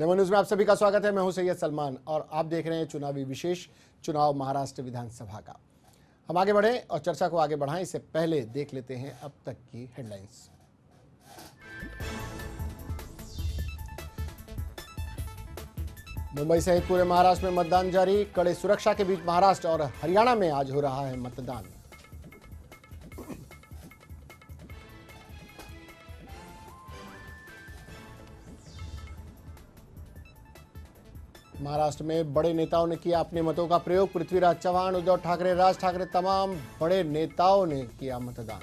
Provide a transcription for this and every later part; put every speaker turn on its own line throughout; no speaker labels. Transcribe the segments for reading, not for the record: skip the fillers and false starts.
Lemon news में आप सभी का स्वागत है। मैं हूं सैयद सलमान और आप देख रहे हैं चुनावी विशेष चुनाव महाराष्ट्र विधानसभा का। हम आगे बढ़े और चर्चा को आगे बढ़ाएं, इससे पहले देख लेते हैं अब तक की हेडलाइंस। मुंबई सहित पूरे महाराष्ट्र में मतदान जारी। कड़े सुरक्षा के बीच महाराष्ट्र और हरियाणा में आज हो रहा है मतदान। महाराष्ट्र में बड़े नेताओं ने किया अपने मतों का प्रयोग। पृथ्वीराज चव्हाण, उद्धव ठाकरे, राज ठाकरे, तमाम बड़े नेताओं ने किया मतदान।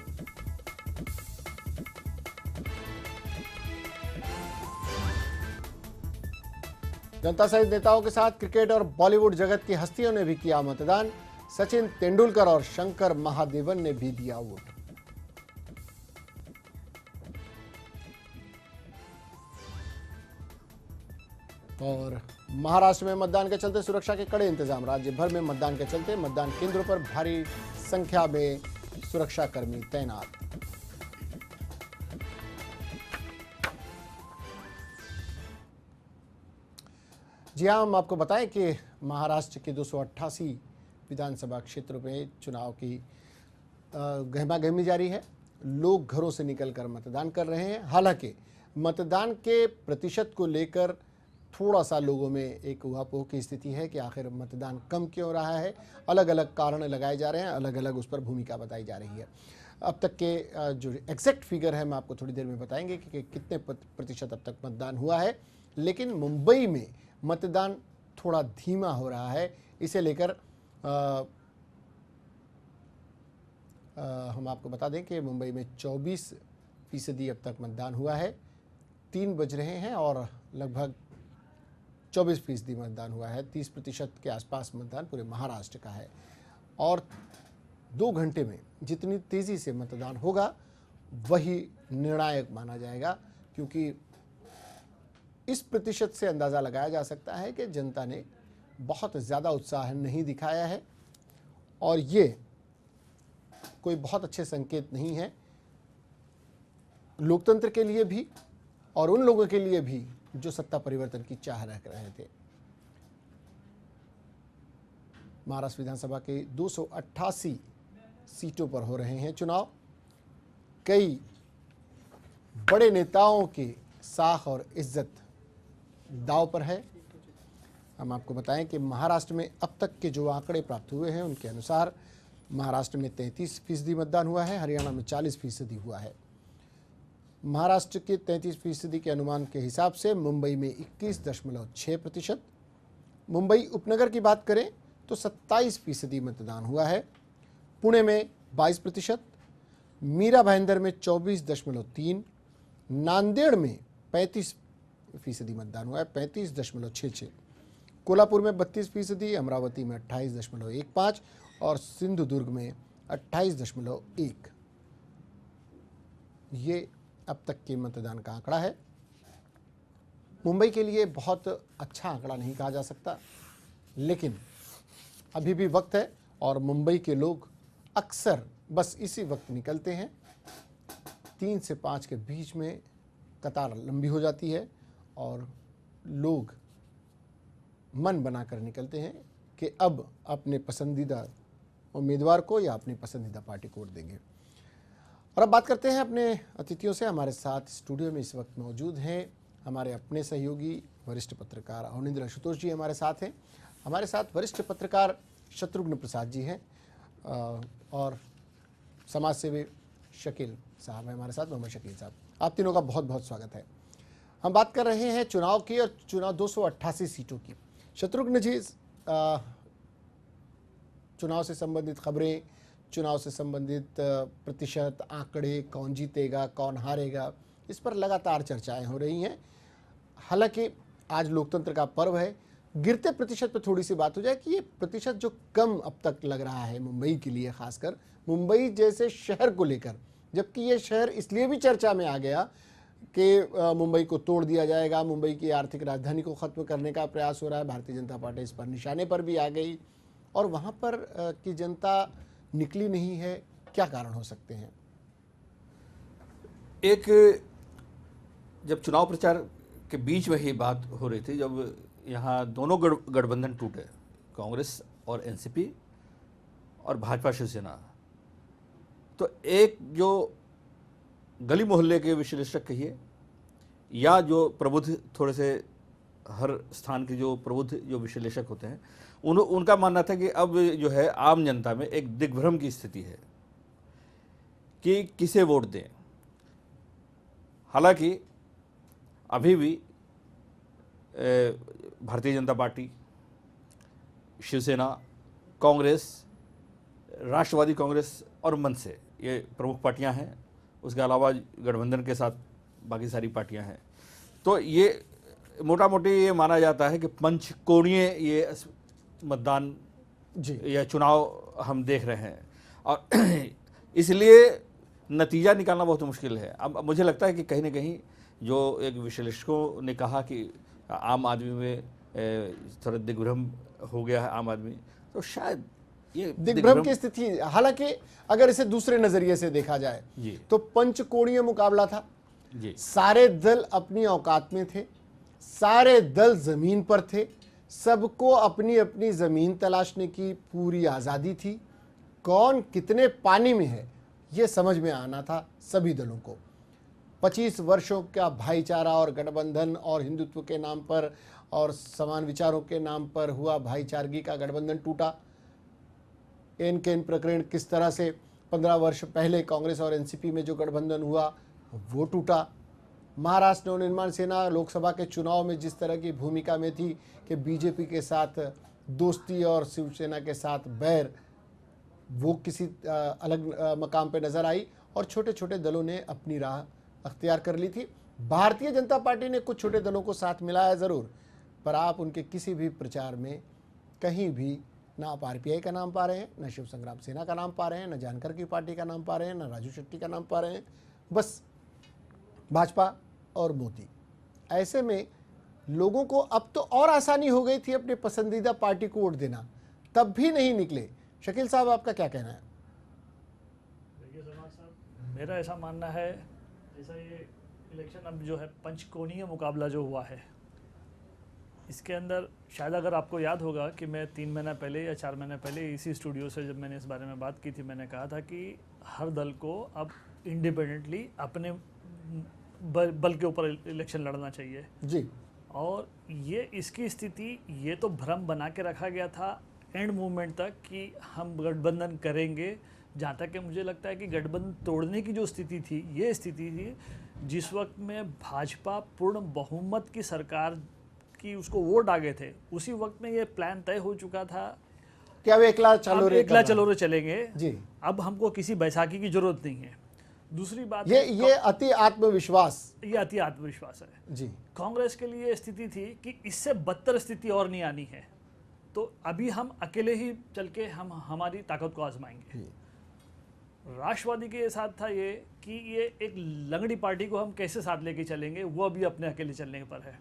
जनता सहित नेताओं के साथ क्रिकेट और बॉलीवुड जगत की हस्तियों ने भी किया मतदान। सचिन तेंदुलकर और शंकर महादेवन ने भी दिया वोट। और महाराष्ट्र में मतदान के चलते सुरक्षा के कड़े इंतजाम। राज्य भर में मतदान के चलते मतदान केंद्रों पर भारी संख्या में सुरक्षाकर्मी तैनात। जी हाँ, हम आपको बताएं कि महाराष्ट्र के 288 विधानसभा क्षेत्रों में चुनाव की गहमागहमी जारी है। लोग घरों से निकलकर मतदान कर रहे हैं। हालांकि मतदान के प्रतिशत को लेकर थोड़ा सा लोगों में एक उहापोह की स्थिति है कि आखिर मतदान कम क्यों रहा है। अलग अलग कारण लगाए जा रहे हैं, अलग अलग उस पर भूमिका बताई जा रही है। अब तक के जो एग्जैक्ट फिगर है, हम आपको थोड़ी देर में बताएंगे कि कितने प्रतिशत अब तक मतदान हुआ है। लेकिन मुंबई में मतदान थोड़ा धीमा हो रहा है। इसे लेकर हम आपको बता दें कि मुंबई में 24% अब तक मतदान हुआ है। 3 बज रहे हैं और लगभग 24% मतदान हुआ है। 30% के आसपास मतदान पूरे महाराष्ट्र का है। और 2 घंटे में जितनी तेज़ी से मतदान होगा वही निर्णायक माना जाएगा, क्योंकि इस प्रतिशत से अंदाज़ा लगाया जा सकता है कि जनता ने बहुत ज़्यादा उत्साह नहीं दिखाया है और ये कोई बहुत अच्छे संकेत नहीं है लोकतंत्र के लिए भी और उन लोगों के लिए भी जो सत्ता परिवर्तन की चाह रख रहे थे। महाराष्ट्र विधानसभा के 288 सीटों पर हो रहे हैं चुनाव। कई बड़े नेताओं के साख और इज्जत दांव पर है। हम आपको बताएं कि महाराष्ट्र में अब तक के जो आंकड़े प्राप्त हुए हैं उनके अनुसार महाराष्ट्र में 33% मतदान हुआ है, हरियाणा में 40% हुआ है। महाराष्ट्र के 33% के अनुमान के हिसाब से मुंबई में 21.6%, मुंबई उपनगर की बात करें तो 27% मतदान हुआ है। पुणे में 22%, मीरा भाईंदर में 24.3%, नांदेड़ में 35% मतदान हुआ है, 35.66%, कोल्हापुर में 32%, अमरावती में 28.15% और सिंधुदुर्ग में 28.1%। ये अब तक के मतदान का आंकड़ा है। मुंबई के लिए बहुत अच्छा आंकड़ा नहीं कहा जा सकता, लेकिन अभी भी वक्त है और मुंबई के लोग अक्सर बस इसी वक्त निकलते हैं। 3 से 5 के बीच में कतार लंबी हो जाती है और लोग मन बनाकर निकलते हैं कि अब अपने पसंदीदा उम्मीदवार को या अपनी पसंदीदा पार्टी को वोट देंगे। और अब बात करते हैं अपने अतिथियों से। हमारे साथ स्टूडियो में इस वक्त मौजूद हैं हमारे अपने सहयोगी वरिष्ठ पत्रकार अवनिंद्र आशुतोष जी हमारे साथ हैं। हमारे साथ वरिष्ठ पत्रकार शत्रुघ्न प्रसाद जी हैं और समाज सेवी शकील साहब हैं हमारे साथ, मोहम्मद शकील साहब। आप तीनों का बहुत बहुत स्वागत है। हम बात कर रहे हैं चुनाव की और चुनाव 288 सीटों की। शत्रुघ्न जी, चुनाव से संबंधित खबरें, चुनाव से संबंधित प्रतिशत, आंकड़े, कौन जीतेगा, कौन हारेगा, इस पर लगातार चर्चाएं हो रही हैं। हालांकि आज लोकतंत्र का पर्व है। गिरते प्रतिशत पर थोड़ी सी बात हो जाए कि ये प्रतिशत जो कम अब तक लग रहा है मुंबई के लिए, खासकर मुंबई जैसे शहर को लेकर, जबकि ये शहर इसलिए भी चर्चा में आ गया कि मुंबई को तोड़ दिया जाएगा, मुंबई की आर्थिक राजधानी को ख़त्म करने का प्रयास हो रहा है। भारतीय जनता पार्टी इस पर निशाने पर भी आ गई और वहाँ पर की जनता निकली नहीं है। क्या कारण हो सकते हैं?
एक जब चुनाव प्रचार के बीच में ही बात हो रही थी जब यहाँ दोनों गठबंधन टूटे, कांग्रेस और एनसीपी और भाजपा शिवसेना। तो एक जो गली मोहल्ले के विश्लेषक कहिए या जो प्रबुद्ध थोड़े से हर स्थान के जो प्रबुद्ध जो विश्लेषक होते हैं, उनका मानना था कि अब जो है आम जनता में एक दिग्भ्रम की स्थिति है कि किसे वोट दें। हालांकि अभी भी भारतीय जनता पार्टी, शिवसेना, कांग्रेस, राष्ट्रवादी कांग्रेस और मनसे ये प्रमुख पार्टियां हैं। उसके अलावा गठबंधन के साथ बाकी सारी पार्टियां हैं। तो ये मोटा मोटी ये माना जाता है कि पंचकोणीय ये मतदान
जी
या चुनाव हम देख रहे हैं और इसलिए नतीजा निकालना बहुत मुश्किल है। अब मुझे लगता है कि कहीं ना कहीं जो एक विश्लेषकों ने कहा कि आम आदमी में थोड़ा दिग्भ्रम हो गया है आम आदमी, तो शायद ये
दिग्भ्रम की स्थिति, हालांकि अगर इसे दूसरे नजरिए से देखा जाए तो पंचकोणीय मुकाबला था
जी।
सारे दल अपनी औकात में थे, सारे दल जमीन पर थे, सबको अपनी अपनी जमीन तलाशने की पूरी आजादी थी। कौन कितने पानी में है ये समझ में आना था सभी दलों को। 25 वर्षों का भाईचारा और गठबंधन और हिंदुत्व के नाम पर और समान विचारों के नाम पर हुआ भाईचारगी का गठबंधन टूटा। एन केन प्रकरण किस तरह से 15 वर्ष पहले कांग्रेस और एनसीपी में जो गठबंधन हुआ वो टूटा। महाराष्ट्र नवनिर्माण सेना लोकसभा के चुनाव में जिस तरह की भूमिका में थी कि बीजेपी के साथ दोस्ती और शिवसेना के साथ बैर, वो किसी अलग मकाम पे नजर आई और छोटे छोटे दलों ने अपनी राह अख्तियार कर ली थी। भारतीय जनता पार्टी ने कुछ छोटे दलों को साथ मिलाया ज़रूर, पर आप उनके किसी भी प्रचार में कहीं भी ना आप आरपीआई का नाम पा रहे हैं, न शिव संग्राम सेना का नाम पा रहे हैं, न जानकर की पार्टी का नाम पा रहे हैं, न राजू शेट्टी का नाम पा रहे हैं, बस भाजपा और मोदी। ऐसे में लोगों को अब तो और आसानी हो गई थी अपने पसंदीदा पार्टी को वोट देना, तब भी नहीं निकले। शकील साहब, आपका क्या कहना है?
देखिए समाज साहब, मेरा ऐसा मानना है, जैसा ये इलेक्शन अब जो है पंचकोणीय मुकाबला जो हुआ है, इसके अंदर शायद अगर आपको याद होगा कि मैं 3 महीना पहले या 4 महीने पहले इसी स्टूडियो से जब मैंने इस बारे में बात की थी, मैंने कहा था कि हर दल को अब इंडिपेंडेंटली अपने बल के ऊपर इलेक्शन लड़ना चाहिए
जी।
और ये इसकी स्थिति, ये तो भ्रम बना के रखा गया था एंड मूवमेंट तक कि हम गठबंधन करेंगे। जहाँ तक कि मुझे लगता है कि गठबंधन तोड़ने की जो स्थिति थी, ये स्थिति थी जिस वक्त में भाजपा पूर्ण बहुमत की सरकार की उसको वोट आ गए थे, उसी वक्त में ये प्लान तय हो चुका था
कि अब एकला चलो रे
चलेंगे
जी।
अब हमको किसी बैसाखी की जरूरत नहीं है। दूसरी बात
ये अति आत्मविश्वास,
ये अति आत्मविश्वास है
जी।
कांग्रेस के लिए स्थिति थी कि इससे बदतर स्थिति और नहीं आनी है, तो अभी हम अकेले ही चल के हम हमारी ताकत को आजमाएंगे। राष्ट्रवादी के साथ था ये कि ये एक लंगड़ी पार्टी को हम कैसे साथ लेके चलेंगे, वो अभी अपने अकेले चलने पर है।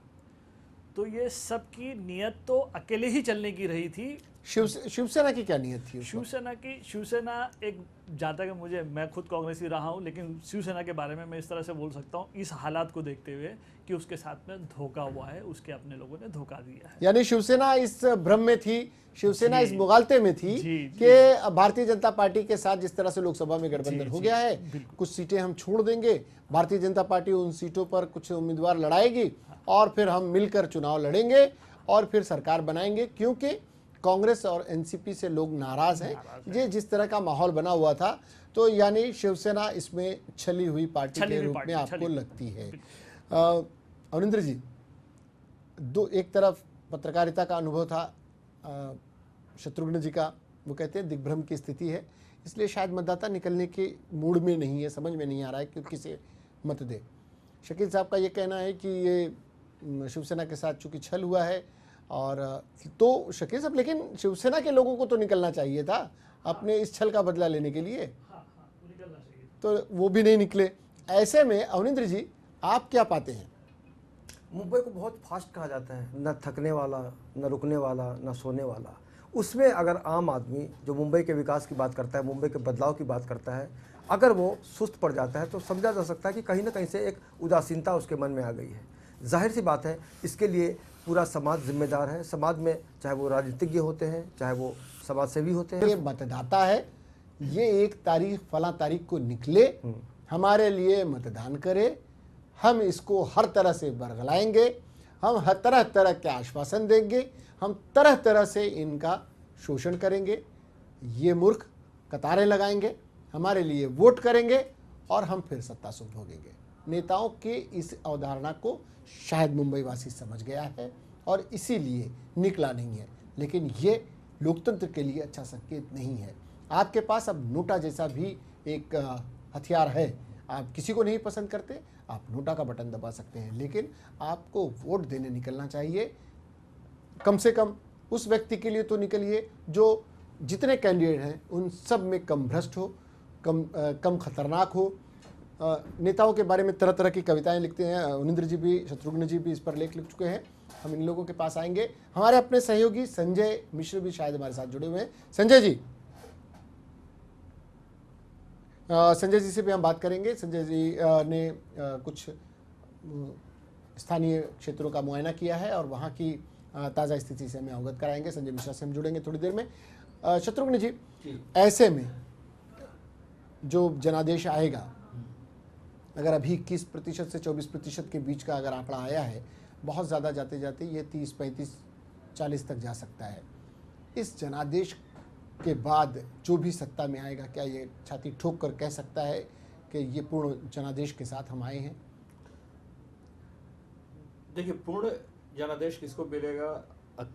तो ये सबकी नियत तो अकेले ही चलने की रही थी।
शिवसेना की क्या नियत थी?
शिवसेना एक, जहाँ तक मुझे, मैं खुद कांग्रेस ही रहा हूँ, लेकिन शिवसेना के बारे में मैं इस तरह से बोल सकता हूँ इस हालात को देखते हुए कि उसके साथ में धोखा हुआ है, उसके अपने लोगों ने धोखा दिया है।
यानी शिवसेना इस भ्रम में थी, शिवसेना इस मुगालते में थी कि भारतीय जनता पार्टी के साथ जिस तरह से लोकसभा में गठबंधन हो गया है, कुछ सीटें हम छोड़ देंगे, भारतीय जनता पार्टी उन सीटों पर कुछ उम्मीदवार लड़ाएगी और फिर हम मिलकर चुनाव लड़ेंगे और फिर सरकार बनाएंगे, क्योंकि कांग्रेस और एनसीपी से लोग नाराज हैं। ये जिस तरह का माहौल बना हुआ था, तो यानी शिवसेना इसमें छली हुई पार्टी के रूप में आपको लगती है। अवनिंद्र जी, एक तरफ पत्रकारिता का अनुभव था शत्रुघ्न जी का, वो कहते हैं दिग्भ्रम की स्थिति है, इसलिए शायद मतदाता निकलने के मूड में नहीं है, समझ में नहीं आ रहा है कि किसे मत दे। शकील साहब का ये कहना है कि ये शिवसेना के साथ चूंकि छल हुआ है, और तो शकील साहब, लेकिन शिवसेना के लोगों को तो निकलना चाहिए था अपने इस छल का बदला लेने के लिए,
निकलना चाहिए,
तो वो भी नहीं निकले। ऐसे में अवनिंद्र जी, आप क्या पाते हैं?
मुंबई को बहुत फास्ट कहा जाता है, न थकने वाला, न रुकने वाला, न सोने वाला। उसमें अगर आम आदमी जो मुंबई के विकास की बात करता है, मुंबई के बदलाव की बात करता है, अगर वो सुस्त पड़ जाता है तो समझा जा सकता है कि कहीं ना कहीं से एक उदासीनता उसके मन में आ गई है। जाहिर सी बात है इसके लिए पूरा समाज जिम्मेदार है। समाज में चाहे वो राजनीतिज्ञ होते हैं, चाहे वो समाज सेवी होते हैं।
ये मतदाता है, ये एक तारीख फला तारीख को निकले, हमारे लिए मतदान करे, हम इसको हर तरह से बरगलाएंगे, हम हर तरह तरह के आश्वासन देंगे, हम तरह तरह से इनका शोषण करेंगे, ये मूर्ख कतारें लगाएंगे, हमारे लिए वोट करेंगे और हम फिर सत्ता सुख भोगेंगे। नेताओं के इस अवधारणा को शायद मुंबई वासी समझ गया है और इसीलिए निकला नहीं है, लेकिन ये लोकतंत्र के लिए अच्छा संकेत नहीं है। आपके पास अब नोटा जैसा भी एक हथियार है, आप किसी को नहीं पसंद करते, आप नोटा का बटन दबा सकते हैं, लेकिन आपको वोट देने निकलना चाहिए। कम से कम उस व्यक्ति के लिए तो निकलिए जो जितने कैंडिडेट हैं उन सब में कम भ्रष्ट हो, कम खतरनाक हो। नेताओं के बारे में तरह तरह की कविताएं लिखते हैं, अवनिंद्र जी भी, शत्रुघ्न जी भी इस पर लेख लिख चुके हैं। हम इन लोगों के पास आएंगे। हमारे अपने सहयोगी संजय मिश्र भी शायद हमारे साथ जुड़े हुए हैं। संजय जी, संजय जी से भी हम बात करेंगे। संजय जी ने कुछ स्थानीय क्षेत्रों का मुआयना किया है और वहाँ की ताज़ा स्थिति से हमें अवगत कराएंगे। संजय मिश्रा से हम जुड़ेंगे थोड़ी देर में। शत्रुघ्न जी, ऐसे में जो जनादेश आएगा, अगर अभी 21% से 24% के बीच का अगर आंकड़ा आया है, बहुत ज़्यादा जाते जाते ये 30, 35, 40 तक जा सकता है। इस जनादेश के बाद जो भी सत्ता में आएगा, क्या ये छाती ठोक कर कह सकता है कि ये पूर्ण जनादेश के साथ हम आए हैं?
देखिए, पूर्ण जनादेश किसको मिलेगा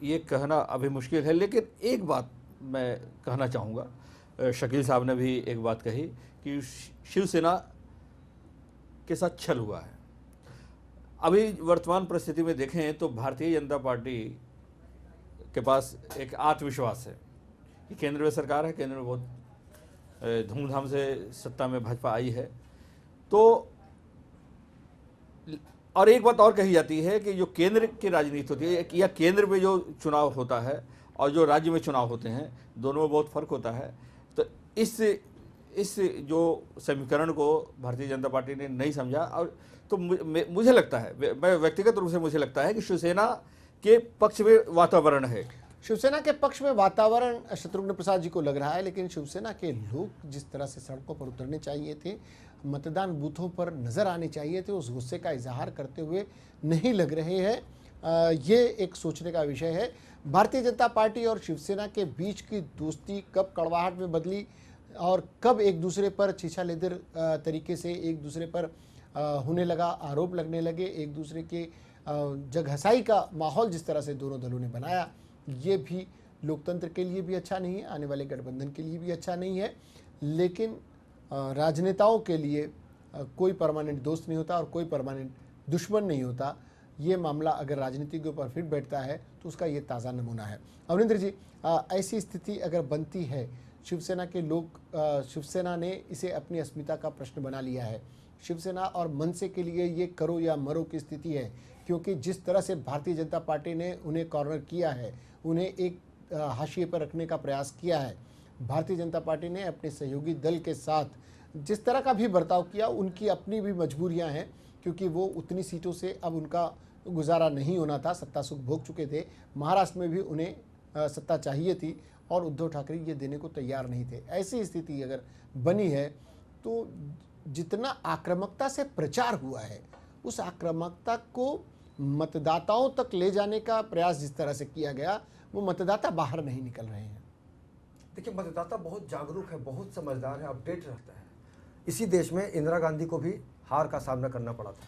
ये कहना अभी मुश्किल है, लेकिन एक बात मैं कहना चाहूँगा। शकील साहब ने भी एक बात कही कि शिवसेना के साथ छल हुआ है। अभी वर्तमान परिस्थिति में देखें तो भारतीय जनता पार्टी के पास एक आत्मविश्वास है कि केंद्र में सरकार है, केंद्र में बहुत धूमधाम से सत्ता में भाजपा आई है। तो और एक बात और कही जाती है कि जो केंद्र की राजनीति होती है या केंद्र में जो चुनाव होता है और जो राज्य में चुनाव होते हैं, दोनों में बहुत फर्क होता है। तो इस जो समीकरण को भारतीय जनता पार्टी ने नहीं समझा। और तो मुझे लगता है, मैं व्यक्तिगत रूप से मुझे लगता है कि शिवसेना के पक्ष में वातावरण है।
शिवसेना के पक्ष में वातावरण शत्रुघ्न प्रसाद जी को लग रहा है, लेकिन शिवसेना के लोग जिस तरह से सड़कों पर उतरने चाहिए थे, मतदान बूथों पर नजर आने चाहिए थे, उस गुस्से का इजहार करते हुए नहीं लग रहे हैं। ये एक सोचने का विषय है। भारतीय जनता पार्टी और शिवसेना के बीच की दोस्ती कब कड़वाहट में बदली और कब एक दूसरे पर छीछा लेदर तरीके से एक दूसरे पर होने लगा, आरोप लगने लगे, एक दूसरे के जगहसाई का माहौल जिस तरह से दोनों दलों ने बनाया, ये भी लोकतंत्र के लिए भी अच्छा नहीं है, आने वाले गठबंधन के लिए भी अच्छा नहीं है। लेकिन राजनेताओं के लिए कोई परमानेंट दोस्त नहीं होता और कोई परमानेंट दुश्मन नहीं होता। ये मामला अगर राजनीतिज्ञों पर फिर बैठता है तो उसका ये ताज़ा नमूना है। अवनिंद्र जी, ऐसी स्थिति अगर बनती है, शिवसेना के लोग, शिवसेना ने इसे अपनी अस्मिता का प्रश्न बना लिया है। शिवसेना और मनसे के लिए ये करो या मरो की स्थिति है, क्योंकि जिस तरह से भारतीय जनता पार्टी ने उन्हें कॉर्नर किया है, उन्हें एक हाशिए पर रखने का प्रयास किया है, भारतीय जनता पार्टी ने अपने सहयोगी दल के साथ जिस तरह का भी बर्ताव किया, उनकी अपनी भी मजबूरियां हैं, क्योंकि वो उतनी सीटों से अब उनका गुजारा नहीं होना था, सत्ता सुख भोग चुके थे। महाराष्ट्र में भी उन्हें सत्ता चाहिए थी और उद्धव ठाकरे ये देने को तैयार नहीं थे। ऐसी स्थिति अगर बनी है तो जितना आक्रामकता से प्रचार हुआ है, उस आक्रामकता को मतदाताओं तक ले जाने का प्रयास जिस तरह से किया गया, वो मतदाता बाहर नहीं निकल रहे हैं।
देखिए, मतदाता बहुत जागरूक है, बहुत समझदार है, अपडेट रहता है। इसी देश में इंदिरा गांधी को भी हार का सामना करना पड़ा था,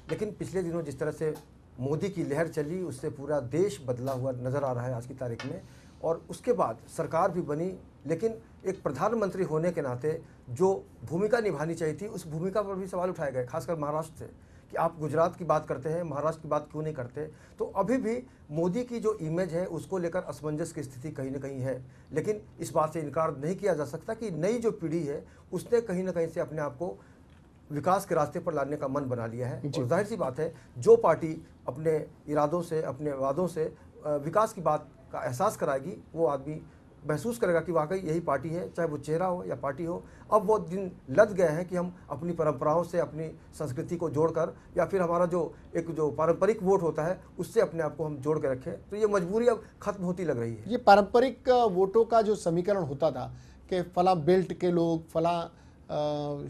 लेकिन पिछले दिनों जिस तरह से मोदी की लहर चली, उससे पूरा देश बदला हुआ नज़र आ रहा है आज की तारीख में। और उसके बाद सरकार भी बनी, लेकिन एक प्रधानमंत्री होने के नाते जो भूमिका निभानी चाहिए थी, उस भूमिका पर भी सवाल उठाए गए, खासकर महाराष्ट्र से, कि आप गुजरात की बात करते हैं, महाराष्ट्र की बात क्यों नहीं करते। तो अभी भी मोदी की जो इमेज है उसको लेकर असमंजस की स्थिति कहीं ना कहीं है। लेकिन इस बात से इनकार नहीं किया जा सकता कि नई जो पीढ़ी है उसने कहीं ना कहीं से अपने आप को विकास के रास्ते पर लाने का मन बना लिया है। और जाहिर सी बात है, जो पार्टी अपने इरादों से, अपने वादों से विकास की बात का एहसास कराएगी, वो आदमी महसूस करेगा कि वाकई यही पार्टी है, चाहे वो चेहरा हो या पार्टी हो। अब वो दिन लद गए हैं कि हम अपनी परंपराओं से, अपनी संस्कृति को जोड़कर, या फिर हमारा जो पारंपरिक वोट होता है उससे अपने आप को हम जोड़ के रखें। तो ये मजबूरी अब खत्म होती लग रही है।
ये पारंपरिक वोटों का जो समीकरण होता था कि फला बेल्ट के लोग, फला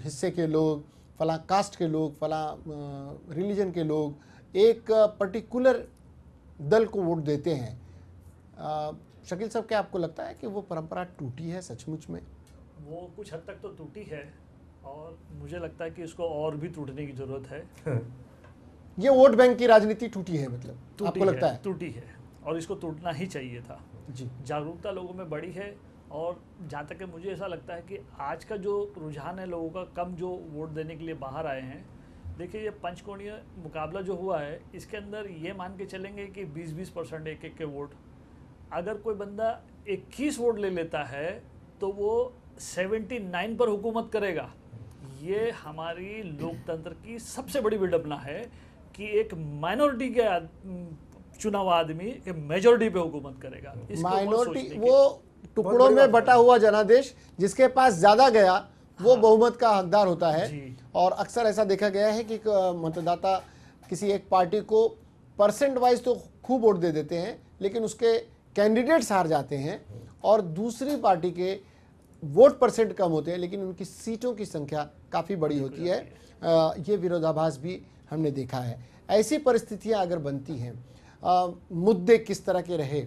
हिस्से के लोग, फला कास्ट के लोग, फला रिलीजन के लोग एक पर्टिकुलर दल को वोट देते हैं। शकील साहब, क्या आपको लगता है कि वो परंपरा टूटी है सचमुच में?
वो कुछ हद तक तो टूटी है और मुझे लगता है कि इसको और भी टूटने की ज़रूरत है।
ये वोट बैंक की राजनीति टूटी है, मतलब
टूटी
आपको लगता है?
टूटी है और इसको टूटना ही चाहिए था।
जी,
जागरूकता लोगों में बढ़ी है और जहाँ तक कि मुझे ऐसा लगता है कि आज का जो रुझान है लोगों का, कम जो वोट देने के लिए बाहर आए हैं। देखिए, ये पंचकोणीय मुकाबला जो हुआ है इसके अंदर ये मान के चलेंगे कि 20-20% एक के वोट, अगर कोई बंदा 21 वोट ले लेता है तो वो 79 पर हुकूमत करेगा। ये हमारी लोकतंत्र की सबसे बड़ी विडंबना है कि एक माइनॉरिटी के चुनाव आदमी के मेजॉरिटी पे हुकूमत करेगा।
माइनॉरिटी वो टुकड़ों में बटा हुआ जनादेश, जिसके पास ज्यादा गया वो बहुमत का हकदार होता है। और अक्सर ऐसा देखा गया है कि मतदाता किसी एक पार्टी को परसेंट वाइज तो खूब वोट दे देते हैं, लेकिन उसके कैंडिडेट्स हार जाते हैं, और दूसरी पार्टी के वोट परसेंट कम होते हैं लेकिन उनकी सीटों की संख्या काफ़ी बड़ी होती है। ये विरोधाभास भी हमने देखा है। ऐसी परिस्थितियां अगर बनती हैं, मुद्दे किस तरह के रहे,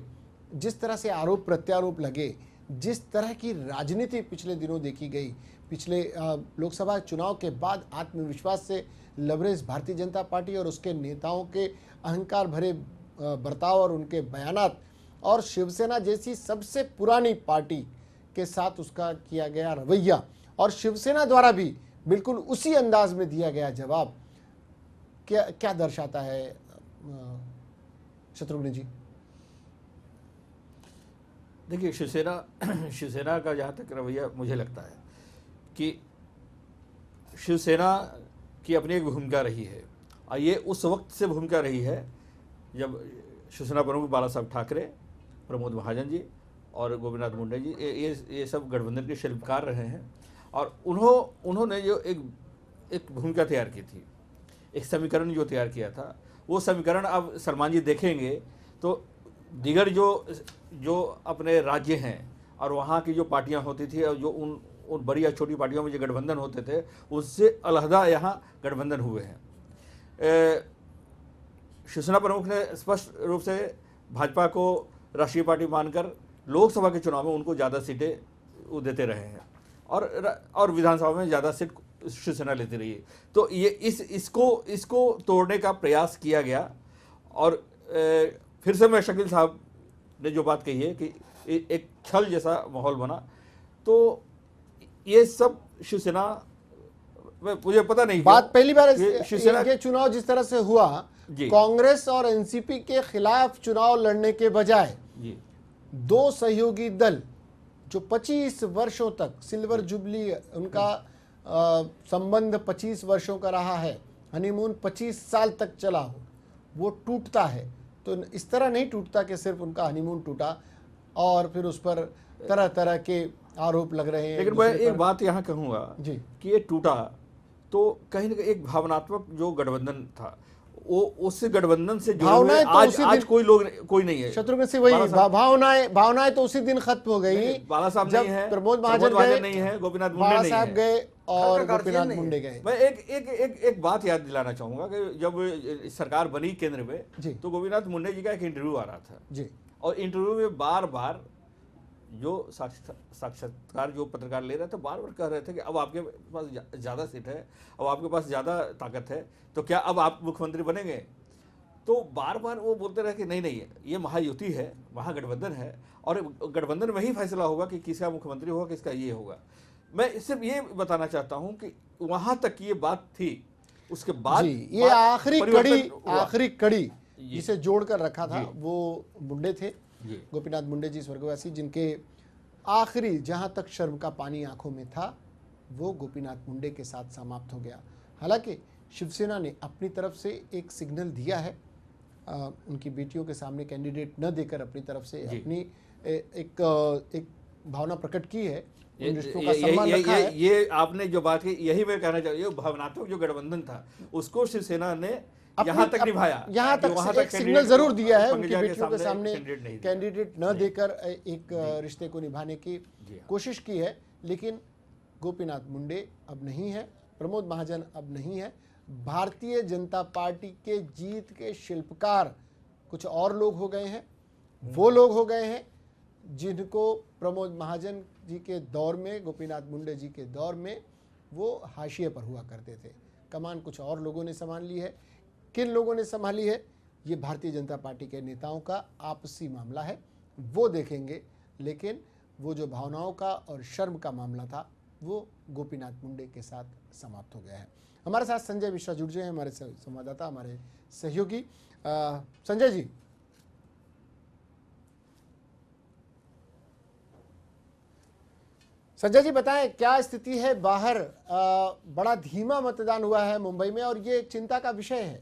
जिस तरह से आरोप प्रत्यारोप लगे, जिस तरह की राजनीति पिछले दिनों देखी गई, पिछले लोकसभा चुनाव के बाद आत्मविश्वास से लबरेज भारतीय जनता पार्टी और उसके नेताओं के अहंकार भरे बर्ताव और उनके बयानात, और शिवसेना जैसी सबसे पुरानी पार्टी के साथ उसका किया गया रवैया, और शिवसेना द्वारा भी बिल्कुल उसी अंदाज में दिया गया जवाब, क्या क्या दर्शाता है शत्रुघ्न जी?
देखिए, शिवसेना का जहाँ तक रवैया मुझे लगता है कि शिवसेना की अपनी एक भूमिका रही है, और ये उस वक्त से भूमिका रही है जब शिवसेना प्रमुख बाला साहब ठाकरे, प्रमोद महाजन जी और गोपीनाथ मुंडे जी ये सब गठबंधन के शिल्पकार रहे हैं। और उन्होंने जो एक भूमिका तैयार की थी, एक समीकरण जो तैयार किया था, वो समीकरण अब सलमान जी देखेंगे तो दीगर जो अपने राज्य हैं और वहाँ की जो पार्टियाँ होती थी और जो उन बड़ी या छोटी पार्टियों में जो गठबंधन होते थे, उससे अलहदा यहाँ गठबंधन हुए हैं। शिवसेना प्रमुख ने स्पष्ट रूप से भाजपा को राष्ट्रीय पार्टी मानकर लोकसभा के चुनाव में उनको ज़्यादा सीटें वो देते रहे हैं, और विधानसभा में ज़्यादा सीट शिवसेना लेती रही है। तो ये इसको तोड़ने का प्रयास किया गया। और फिर से मैं शकील साहब ने जो बात कही है कि एक छल जैसा माहौल बना, तो ये सब शिवसेना, मुझे पता नहीं
बात पहली बार
शिवसेना
ये चुनाव जिस तरह से हुआ, कांग्रेस और एनसीपी के खिलाफ चुनाव लड़ने के बजाय दो सहयोगी दल जो 25 वर्षों तक, सिल्वर जुबली उनका संबंध 25 वर्षों का रहा है, हनीमून 25 साल तक चला हो, वो टूटता है तो इस तरह नहीं टूटता कि सिर्फ उनका हनीमून टूटा और फिर उस पर तरह तरह के आरोप लग रहे हैं।
लेकिन मैं एक बात यहाँ कहूँगा
जी
कि ये टूटा तो कहीं ना कहीं एक भावनात्मक जो गठबंधन था, वो उस गठबंधन से जुड़े हुए आज कोई नहीं है।
शत्रुघ्न सिंह, वही भावनाएं तो उसी दिन खत्म हो गई।
बाला साहब नहीं है,
प्रमोद महाजन
नहीं है, गोपीनाथ मुंडे नहीं है,
गए और गोपीनाथ मुंडे गए।
मैं एक बात याद दिलाना चाहूंगा कि जब सरकार बनी केंद्र में, तो गोपीनाथ मुंडे जी का एक इंटरव्यू आ रहा था
जी, और
इंटरव्यू में बार बार जो साक्षात्कार जो पत्रकार ले रहे थे, बार बार कह रहे थे कि अब आपके पास ज़्यादा सीट है, अब आपके पास ज़्यादा ताकत है, तो क्या अब आप मुख्यमंत्री बनेंगे? तो बार बार वो बोलते रहे कि नहीं, ये महायुति है, महागठबंधन है, और गठबंधन में ही फैसला होगा कि किसका मुख्यमंत्री होगा, किसका ये होगा। मैं सिर्फ ये बताना चाहता हूँ कि वहाँ तक ये बात थी, उसके बाद
ये आखिरी कड़ी जिसे जोड़ कर रखा था वो मुंडे थे, गोपीनाथ मुंडे जी स्वर्गवासी, जिनके आखिरी जहां तक शर्म का पानी आंखों में था वो गोपीनाथ मुंडे के साथ समाप्त हो गया। हालांकि शिवसेना ने अपनी तरफ से एक सिग्नल दिया है, उनकी बेटियों के सामने कैंडिडेट न देकर अपनी तरफ से अपनी एक भावना प्रकट की है,
ये
उन रिश्तों का सम्मान रखा है।
ये आपने जो बात की, यही मैं कहना चाहूँ, ये भावनात्मक जो गठबंधन था उसको शिवसेना ने यहाँ तक निभाया,
यहाँ
जो
तक
वहाँ
एक
तक
सिग्नल जरूर दिया है उनकी
पंकजा
बेटियों के सामने
कैंडिडेट नहीं दिया।
कैंडिडेट न देकर एक रिश्ते को निभाने की
जी हाँ।
कोशिश की है। लेकिन गोपीनाथ मुंडे अब नहीं है, प्रमोद महाजन अब नहीं है। भारतीय जनता पार्टी के जीत के शिल्पकार कुछ और लोग हो गए हैं। वो लोग हो गए हैं जिनको प्रमोद महाजन जी के दौर में, गोपीनाथ मुंडे जी के दौर में वो हाशिए पर हुआ करते थे। कमान कुछ और लोगों ने संभाल ली है। किन लोगों ने संभाली है, ये भारतीय जनता पार्टी के नेताओं का आपसी मामला है, वो देखेंगे। लेकिन वो जो भावनाओं का और शर्म का मामला था, वो गोपीनाथ मुंडे के साथ समाप्त हो गया है। हमारे साथ संजय मिश्रा जुड़ गए हैं, हमारे संवाददाता, हमारे सहयोगी। संजय जी, संजय जी बताएं क्या स्थिति है बाहर? बड़ा धीमा मतदान हुआ है मुंबई में और ये चिंता का विषय है।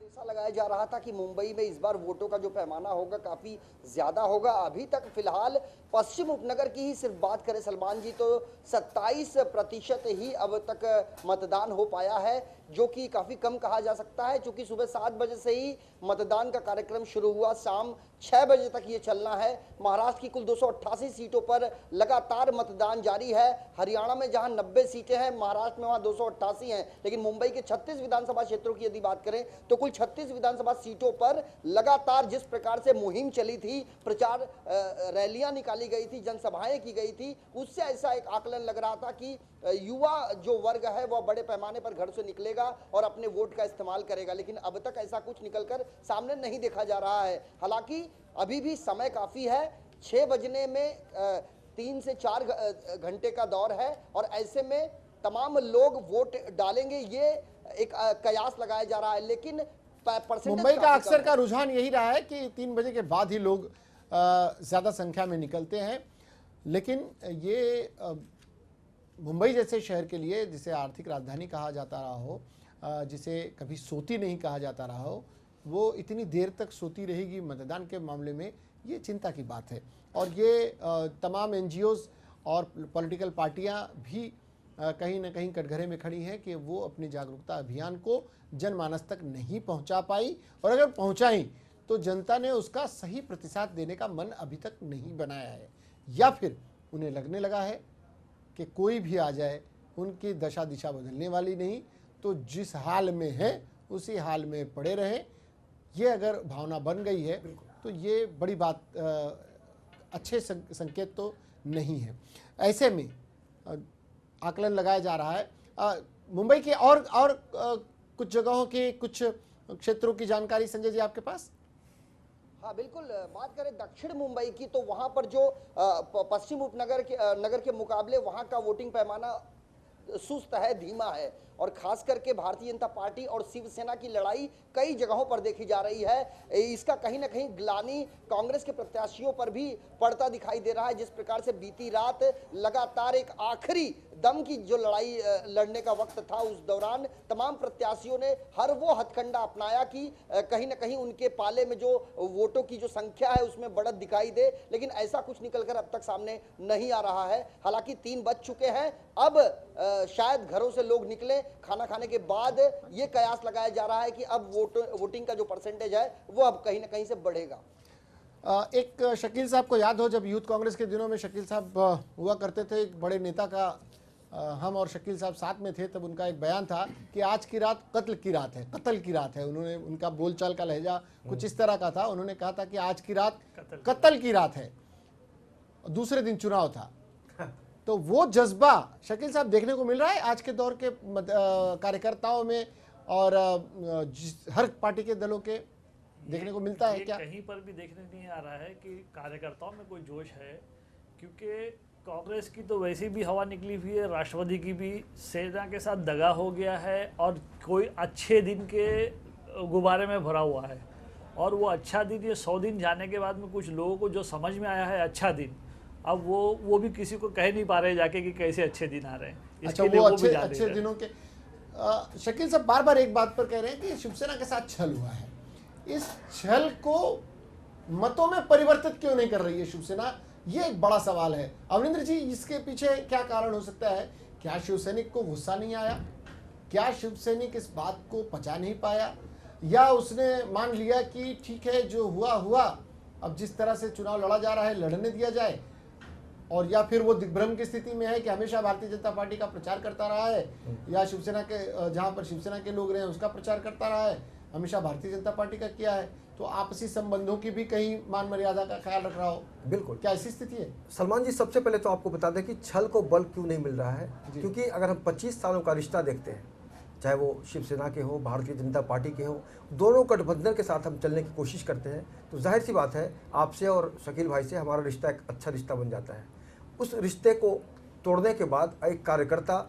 ऐसा लगाया जा रहा था कि मुंबई में इस बार वोटों का जो पैमाना होगा काफी ज्यादा होगा। अभी तक फिलहाल पश्चिम उपनगर की ही सिर्फ बात करें सलमान जी, तो 27% ही अब तक मतदान हो पाया है, जो कि काफी कम कहा जा सकता है, क्योंकि सुबह 7 बजे से ही मतदान का कार्यक्रम शुरू हुआ, शाम 6 बजे तक ये चलना है। महाराष्ट्र की कुल 288 सीटों पर लगातार मतदान जारी है। हरियाणा में जहां 90 सीटें हैं, महाराष्ट्र में वहां 288 हैं। लेकिन मुंबई के 36 विधानसभा क्षेत्रों की यदि बात करें तो कुल 36 विधानसभा सीटों पर लगातार जिस प्रकार से मुहिम चली थी, प्रचार रैलियां निकाली गई थी, जनसभाएं की गई थी, उससे ऐसा एक आकलन लग रहा था कि युवा जो वर्ग है वह बड़े पैमाने पर घर से निकलेगा और अपने वोट का इस्तेमाल करेगा। लेकिन अब तक ऐसा कुछ निकलकर सामने नहीं देखा जा रहा है। हालांकि अभी भी समय काफी है, 6 बजने में 3 से 4 घंटे का दौर है और ऐसे में तमाम लोग वोट डालेंगे, ये एक कयास लगाया जा रहा है। लेकिन
मुंबई का अक्सर का रुझान यही रहा है कि 3 बजे के बाद ही लोग ज्यादा संख्या में निकलते हैं। लेकिन ये मुंबई जैसे शहर के लिए, जिसे आर्थिक राजधानी कहा जाता रहा हो, जिसे कभी सोती नहीं कहा जाता रहा हो, वो इतनी देर तक सोती रहेगी मतदान के मामले में, ये चिंता की बात है। और ये तमाम एनजीओज और पॉलिटिकल पार्टियां भी कहीं ना कहीं कटघरे में खड़ी हैं कि वो अपनी जागरूकता अभियान को जनमानस तक नहीं पहुंचा पाई, और अगर पहुंचाई तो जनता ने उसका सही प्रतिसाद देने का मन अभी तक नहीं बनाया है, या फिर उन्हें लगने लगा है कि कोई भी आ जाए उनकी दशा दिशा बदलने वाली नहीं, तो जिस हाल में है उसी हाल में पड़े रहें। ये अगर भावना बन गई है तो ये बड़ी बात, अच्छे संकेत तो नहीं है। ऐसे में आकलन लगाया जा रहा है। मुंबई के और कुछ जगहों के, कुछ क्षेत्रों की जानकारी संजय जी आपके पास?
हाँ बिल्कुल, बात करें दक्षिण मुंबई की तो वहां पर जो पश्चिम उपनगर के नगर के मुकाबले वहां का वोटिंग पैमाना सुस्त है, धीमा है। और खास करके भारतीय जनता पार्टी और शिवसेना की लड़ाई कई जगहों पर देखी जा रही है। इसका कहीं ना कहीं ग्लानि कांग्रेस के प्रत्याशियों पर भी पड़ता दिखाई दे रहा है। जिस प्रकार से बीती रात लगातार एक आखिरी दम की जो लड़ाई लड़ने का वक्त था, उस दौरान तमाम प्रत्याशियों ने हर वो हथकंडा अपनाया कि कहीं ना कहीं उनके पाले में जो वोटों की जो संख्या है उसमें बढ़त दिखाई दे। लेकिन ऐसा कुछ निकलकर अब तक सामने नहीं आ रहा है। हालांकि 3 बज चुके हैं, अब शायद घरों से लोग निकले। खाना खाने के बाद ये कयास लगाया जा रहा है कि अब वोटिंग का जो परसेंटेज है वो अब कहीं ना कहीं से बढ़ेगा।
एक शकील साहब को याद हो, जब यूथ कांग्रेस के दिनों में शकील साहब हुआ करते थे, एक बड़े नेता का, हम और शकील साहब साथ में थे, तब उनका एक बयान था कि आज की रात कत्ल की रात है, कत्ल की रात है। उन्होंने, उनका बोलचाल का लहजा कुछ इस तरह का था। उन्होंने कहा था कि आज की रात कत्ल की रात है। दूसरे दिन चुनाव था। तो वो जज्बा शकील साहब देखने को मिल रहा है आज के दौर के कार्यकर्ताओं में, और हर पार्टी के दलों के देखने को मिलता है क्या?
कहीं पर भी देखने नहीं आ रहा है कि कार्यकर्ताओं में कोई जोश है, क्योंकि कांग्रेस की तो वैसे भी हवा निकली हुई है, राष्ट्रवादी की भी सेना के साथ दगा हो गया है, और कोई अच्छे दिन के गुब्बारे में भरा हुआ है। और वो अच्छा दिन, ये 100 दिन जाने के बाद में कुछ लोगों को जो समझ में आया है अच्छा दिन, अब वो भी किसी को कह नहीं पा रहे जाके कि कैसे अच्छे दिन आ रहे हैं।
अच्छा, वो अच्छे दिनों के शकील साहब बार बार एक बात पर कह रहे हैं कि शिवसेना के साथ छल हुआ है। इस छल को मतों में परिवर्तित क्यों नहीं कर रही है शिवसेना? ये एक बड़ा सवाल है। अमरिंदर जी, इसके पीछे क्या कारण हो सकता है? क्या शिवसैनिक को गुस्सा नहीं आया? क्या शिवसैनिक इस बात को पचा नहीं पाया, या उसने मान लिया कि ठीक है जो हुआ हुआ, अब जिस तरह से चुनाव लड़ा जा रहा है लड़ने दिया जाए, और या फिर वो दिग्भ्रम की स्थिति में है कि हमेशा भारतीय जनता पार्टी का प्रचार करता रहा है, या शिवसेना के जहां पर शिवसेना के लोग रहे हैं उसका प्रचार करता रहा है, हमेशा भारतीय जनता पार्टी का किया है, तो आपसी संबंधों की भी कहीं मान मर्यादा का ख्याल रख रहा हो?
बिल्कुल।
क्या ऐसी स्थिति है?
सलमान जी, सबसे पहले तो आपको बता दें कि छल को बल क्यों नहीं मिल रहा है, क्योंकि अगर हम 25 सालों का रिश्ता देखते हैं, चाहे वो शिवसेना के हो, भारतीय जनता पार्टी के हो, दोनों गठबंधन के साथ हम चलने की कोशिश करते हैं, तो जाहिर सी बात है आपसे और शकील भाई से हमारा रिश्ता एक अच्छा रिश्ता बन जाता है। उस रिश्ते को तोड़ने के बाद एक कार्यकर्ता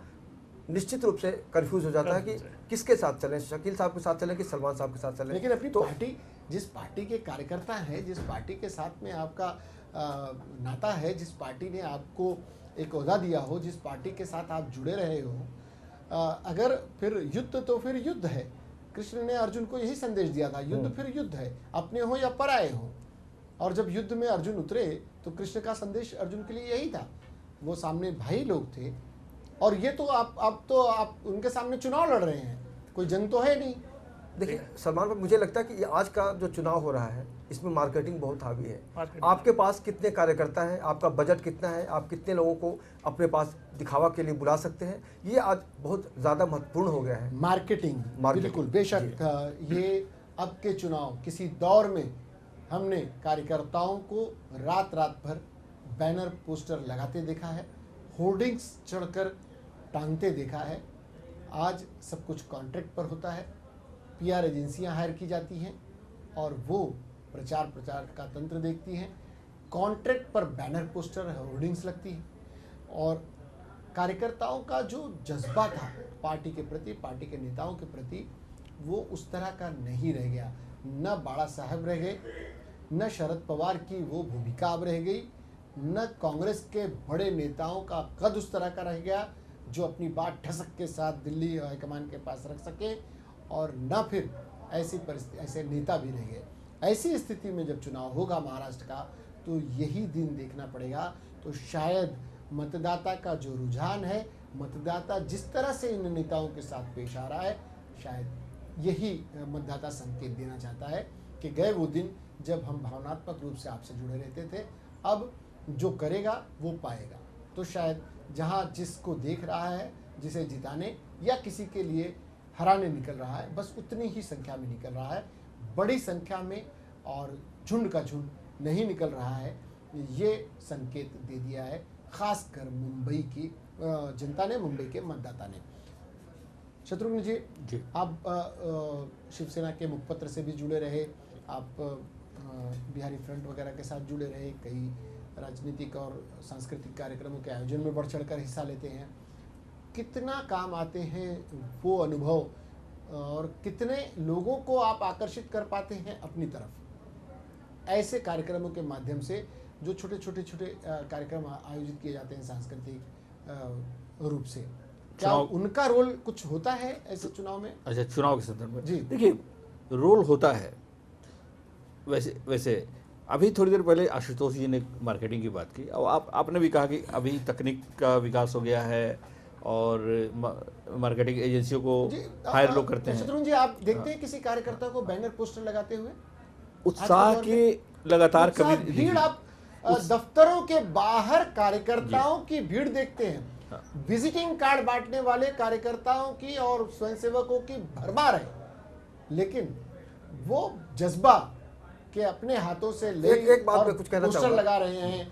निश्चित रूप से कंफ्यूज हो जाता है कि किसके साथ चलें, शकील साहब के साथ चलें कि सलमान साहब के साथ चलें।
लेकिन अपनी
तो
पार्टी, जिस पार्टी के कार्यकर्ता हैं, जिस पार्टी के साथ में आपका नाता है, जिस पार्टी ने आपको एक ओहदा दिया हो, जिस पार्टी के साथ आप जुड़े रहे हो, अगर फिर युद्ध तो फिर युद्ध है। कृष्ण ने अर्जुन को यही संदेश दिया था, युद्ध फिर युद्ध है, अपने हो या पराये हो। और जब युद्ध में अर्जुन उतरे तो कृष्ण का संदेश अर्जुन के लिए यही था। वो सामने भाई लोग थे, और ये तो आप उनके सामने चुनाव लड़ रहे हैं, कोई जंग तो है नहीं।
देखिए सलमान भाई, मुझे लगता है कि ये आज का जो चुनाव हो रहा है इसमें मार्केटिंग बहुत हावी है।
मार्केटिंग।
आपके पास कितने कार्यकर्ता हैं, आपका बजट कितना है, आप कितने लोगों को अपने पास दिखावा के लिए बुला सकते हैं, ये आज बहुत ज़्यादा महत्वपूर्ण हो गया है।
मार्केटिंग, बिल्कुल बेशक। ये अब के चुनाव, किसी दौर में हमने कार्यकर्ताओं को रात रात भर बैनर पोस्टर लगाते देखा है, होर्डिंग्स चढ़कर टांगते देखा है। आज सब कुछ कॉन्ट्रैक्ट पर होता है, पीआर एजेंसियां हायर की जाती हैं और वो प्रचार का तंत्र देखती हैं। कॉन्ट्रैक्ट पर बैनर पोस्टर होर्डिंग्स लगती हैं, और कार्यकर्ताओं का जो जज्बा था पार्टी के प्रति, पार्टी के नेताओं के प्रति, वो उस तरह का नहीं रह गया। न बाड़ा साहब रह गए, न शरद पवार की वो भूमिका अब रह गई, न कांग्रेस के बड़े नेताओं का कद उस तरह का रह गया जो अपनी बात ठसक के साथ दिल्ली हाईकमान के पास रख सके, और न फिर ऐसे नेता भी रह गए। ऐसी स्थिति में जब चुनाव होगा महाराष्ट्र का, तो यही दिन देखना पड़ेगा। तो शायद मतदाता का जो रुझान है, मतदाता जिस तरह से इन नेताओं के साथ पेश आ रहा है, शायद यही मतदाता संकेत देना चाहता है कि गए वो दिन जब हम भावनात्मक रूप से आपसे जुड़े रहते थे, अब जो करेगा वो पाएगा। तो शायद जहाँ जिसको देख रहा है, जिसे जिताने या किसी के लिए हराने निकल रहा है, बस उतनी ही संख्या में निकल रहा है, बड़ी संख्या में और झुंड का झुंड नहीं निकल रहा है। ये संकेत दे दिया है खासकर मुंबई की जनता ने, मुंबई के मतदाता ने। शत्रुघ्न जी, आप शिवसेना के मुखपत्र से भी जुड़े रहे, आप बिहारी फ्रंट वगैरह के साथ जुड़े रहे, कई राजनीतिक और सांस्कृतिक कार्यक्रमों के आयोजन में बढ़ चढ़कर हिस्सा लेते हैं। कितना काम आते हैं वो अनुभव, और कितने लोगों को आप आकर्षित कर पाते हैं अपनी तरफ ऐसे कार्यक्रमों के माध्यम से, जो छोटे कार्यक्रम आयोजित किए जाते हैं सांस्कृतिक रूप से? क्या उनका रोल कुछ होता है ऐसे चुनाव में?
अच्छा, चुनाव के संदर्भ में
जी
देखिए, रोल होता है। वैसे अभी थोड़ी देर पहले आशुतोष जी ने मार्केटिंग की बात की, और आपने भी कहा कि अभी तकनीक का विकास हो गया है और मार्केटिंग एजेंसियों को हायर लोग करते हैं।
शत्रुघ्न जी, आप देखते हैं किसी कार्यकर्ता को बैनर पोस्टर लगाते हुए?
उत्साह की लगातार कमी,
भीड़ आप दफ्तरों के बाहर कार्यकर्ताओं की भीड़ देखते हैं, विजिटिंग कार्ड बांटने वाले कार्यकर्ताओं की और स्वयंसेवकों की भरमार है, लेकिन वो जज्बा के अपने हाथों से ले
एक बात मैं कुछ कहना
पोस्टर
चाहूंगा।
लगा रहे हैं,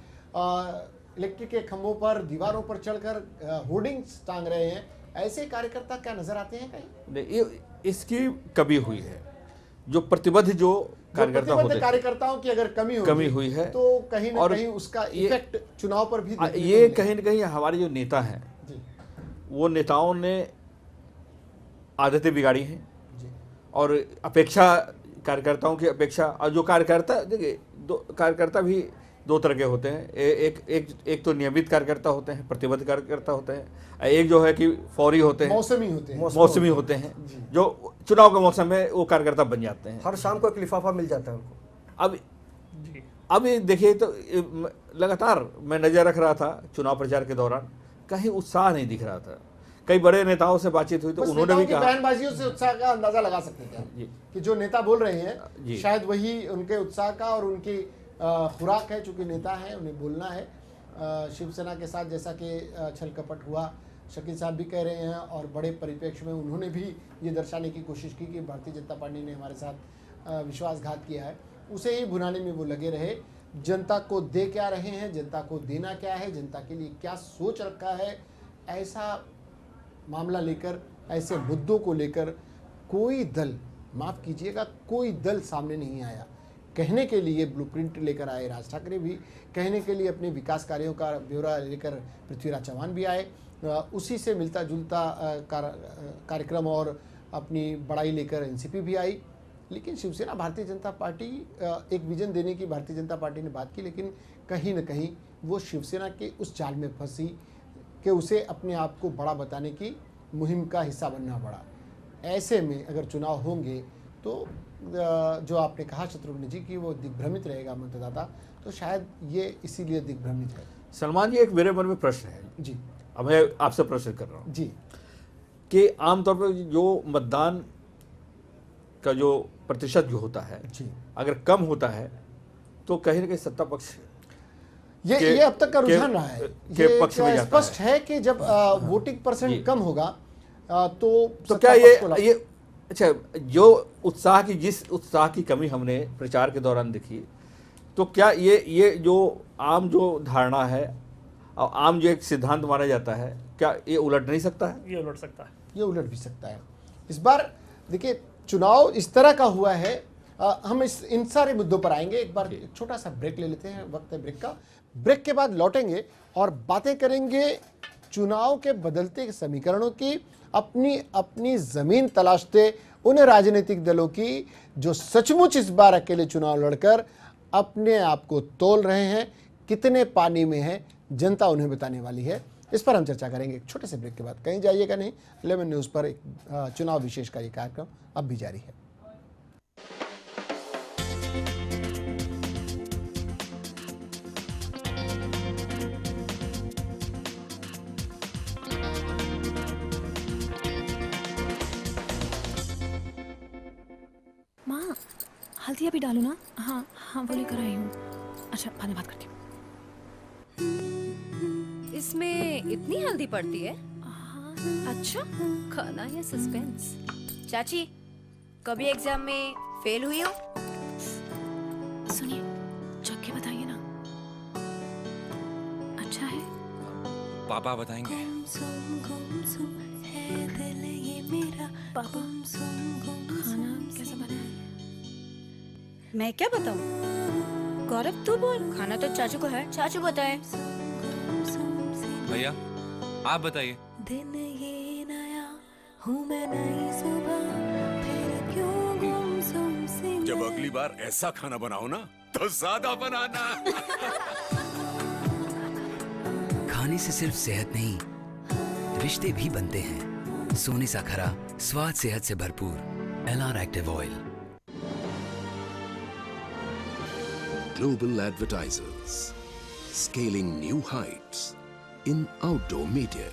इलेक्ट्रिक के खंभों पर, दीवारों पर चढ़कर होर्डिंग्स टांग रहे हैं, ऐसे कार्यकर्ता क्या नजर आते हैं कहीं?
इसकी कमी हुई है। जो प्रतिबद्ध जो कार्यकर्ता होते हैं,
कार्यकर्ताओं की अगर कमी
हुई है,
तो कहीं ना कहीं उसका इफेक्ट चुनाव पर भी
ये कहीं ना कहीं हमारे जो नेता हैं
जी,
वो नेताओं ने आदतें बिगाड़ी हैं,
जी,
और अपेक्षा, कार्यकर्ताओं की अपेक्षा। और जो कार्यकर्ता, देखिए, कार्यकर्ता भी दो तरह के होते हैं। एक तो नियमित कार्यकर्ता होते हैं, प्रतिबद्ध कार्यकर्ता होते हैं, एक जो है कि फौरी होते हैं, मौसमी होते हैं, जो चुनाव के मौसम में वो कार्यकर्ता बन जाते हैं।
हर शाम को एक लिफाफा मिल जाता है उनको।
अब अब ये देखिए तो लगातार मैं नज़र रख रहा था चुनाव प्रचार के दौरान, कहीं उत्साह नहीं दिख रहा था। कई बड़े नेताओं से बातचीत हुई तो उन्होंने भी कहा,
बयानबाजियों से उत्साह का अंदाजा लगा सकते हैं
जी।
कि जो नेता बोल रहे हैं
जी।
शायद वही उनके उत्साह का और उनकी खुराक है, चूंकि नेता है उन्हें बोलना है। शिवसेना के साथ जैसा कि छल कपट हुआ, शकील साहब भी कह रहे हैं, और बड़े परिप्रेक्ष्य में उन्होंने भी ये दर्शाने की कोशिश की कि भारतीय जनता पार्टी ने हमारे साथ विश्वासघात किया है, उसे ही भुनाने में वो लगे रहे। जनता को दे क्या रहे हैं, जनता को देना क्या है, जनता के लिए क्या सोच रखा है, ऐसा मामला लेकर, ऐसे मुद्दों को लेकर कोई दल, माफ़ कीजिएगा, कोई दल सामने नहीं आया। कहने के लिए ब्लूप्रिंट लेकर आए राज ठाकरे भी, कहने के लिए अपने विकास कार्यों का ब्यौरा लेकर पृथ्वीराज चौहान भी आए, उसी से मिलता जुलता कार्यक्रम और अपनी बड़ाई लेकर एनसीपी भी आई। लेकिन शिवसेना, भारतीय जनता पार्टी, एक विजन देने की भारतीय जनता पार्टी ने बात की, लेकिन कहीं न कहीं वो शिवसेना के उस जाल में फंसी कि उसे अपने आप को बड़ा बताने की मुहिम का हिस्सा बनना पड़ा। ऐसे में अगर चुनाव होंगे तो जो आपने कहा शत्रुघ्न जी की वो दिग्भ्रमित रहेगा मतदाता, तो शायद ये इसीलिए दिग्भ्रमित है।
सलमान जी, एक मेरे मन में प्रश्न है
जी।
अब मैं आपसे प्रश्न कर रहा हूँ
जी।
कि आमतौर पर जो मतदान का जो प्रतिशत जो होता है,
जी,
अगर कम होता है तो कहीं ना कहीं सत्ता पक्ष
ये अब तक का रुझान रहा है,
के पक्ष में जाता
स्पष्ट है कि जब वोटिंग परसेंट कम होगा तो
क्या ये अच्छा, जो उत्साह की, जिस उत्साह की कमी हमने प्रचार के दौरान देखी, तो क्या ये जो आम जो धारणा है और आम जो एक सिद्धांत माना जाता है, क्या ये उलट नहीं सकता है?
ये उलट सकता है,
ये उलट भी सकता है। इस बार देखिए चुनाव इस तरह का हुआ है, हम इन सारे मुद्दों पर आएंगे। एक बार एक छोटा सा ब्रेक ले लेते हैं, वक्त है ब्रेक का। ब्रेक के बाद लौटेंगे और बातें करेंगे चुनाव के बदलते समीकरणों की, अपनी जमीन तलाशते उन राजनीतिक दलों की जो सचमुच इस बार अकेले चुनाव लड़कर अपने आप को तोल रहे हैं, कितने पानी में है, जनता उन्हें बताने वाली है। इस पर हम चर्चा करेंगे एक छोटे से ब्रेक के बाद। कहीं जाइएगा नहीं, 11 न्यूज़ पर एक चुनाव विशेष का ये कार्यक्रम अब भी जारी है।
माँ, हल्दी भी डालो ना। हाँ हाँ, वो लेकर आई हूँ। अच्छा, बाद में बात करती हूँ।
इसमें इतनी हल्दी पड़ती है?
हाँ।
अच्छा, खाना या सस्पेंस? चाची, कभी एग्जाम में फेल हुई हो?
सुनिए, चख के बताइए ना। अच्छा है?
पापा बताएंगे।
पापा, खाना कैसा बना है?
मैं क्या बताऊं? गौरव तू बोल। खाना तो चाचू को है, चाचू बताए।
भैया आप बताइए।
दिन ये नया हूँ मैं नई सुबह, फिर क्यों गुमसुम से
जब अगली बार ऐसा खाना बनाओ ना तो ज्यादा बनाना।
खाने से सिर्फ सेहत नहीं, रिश्ते भी बनते हैं। सोने सा खरा स्वाद, सेहत से भरपूर LR active oil.
Global advertisers scaling new heights in outdoor media.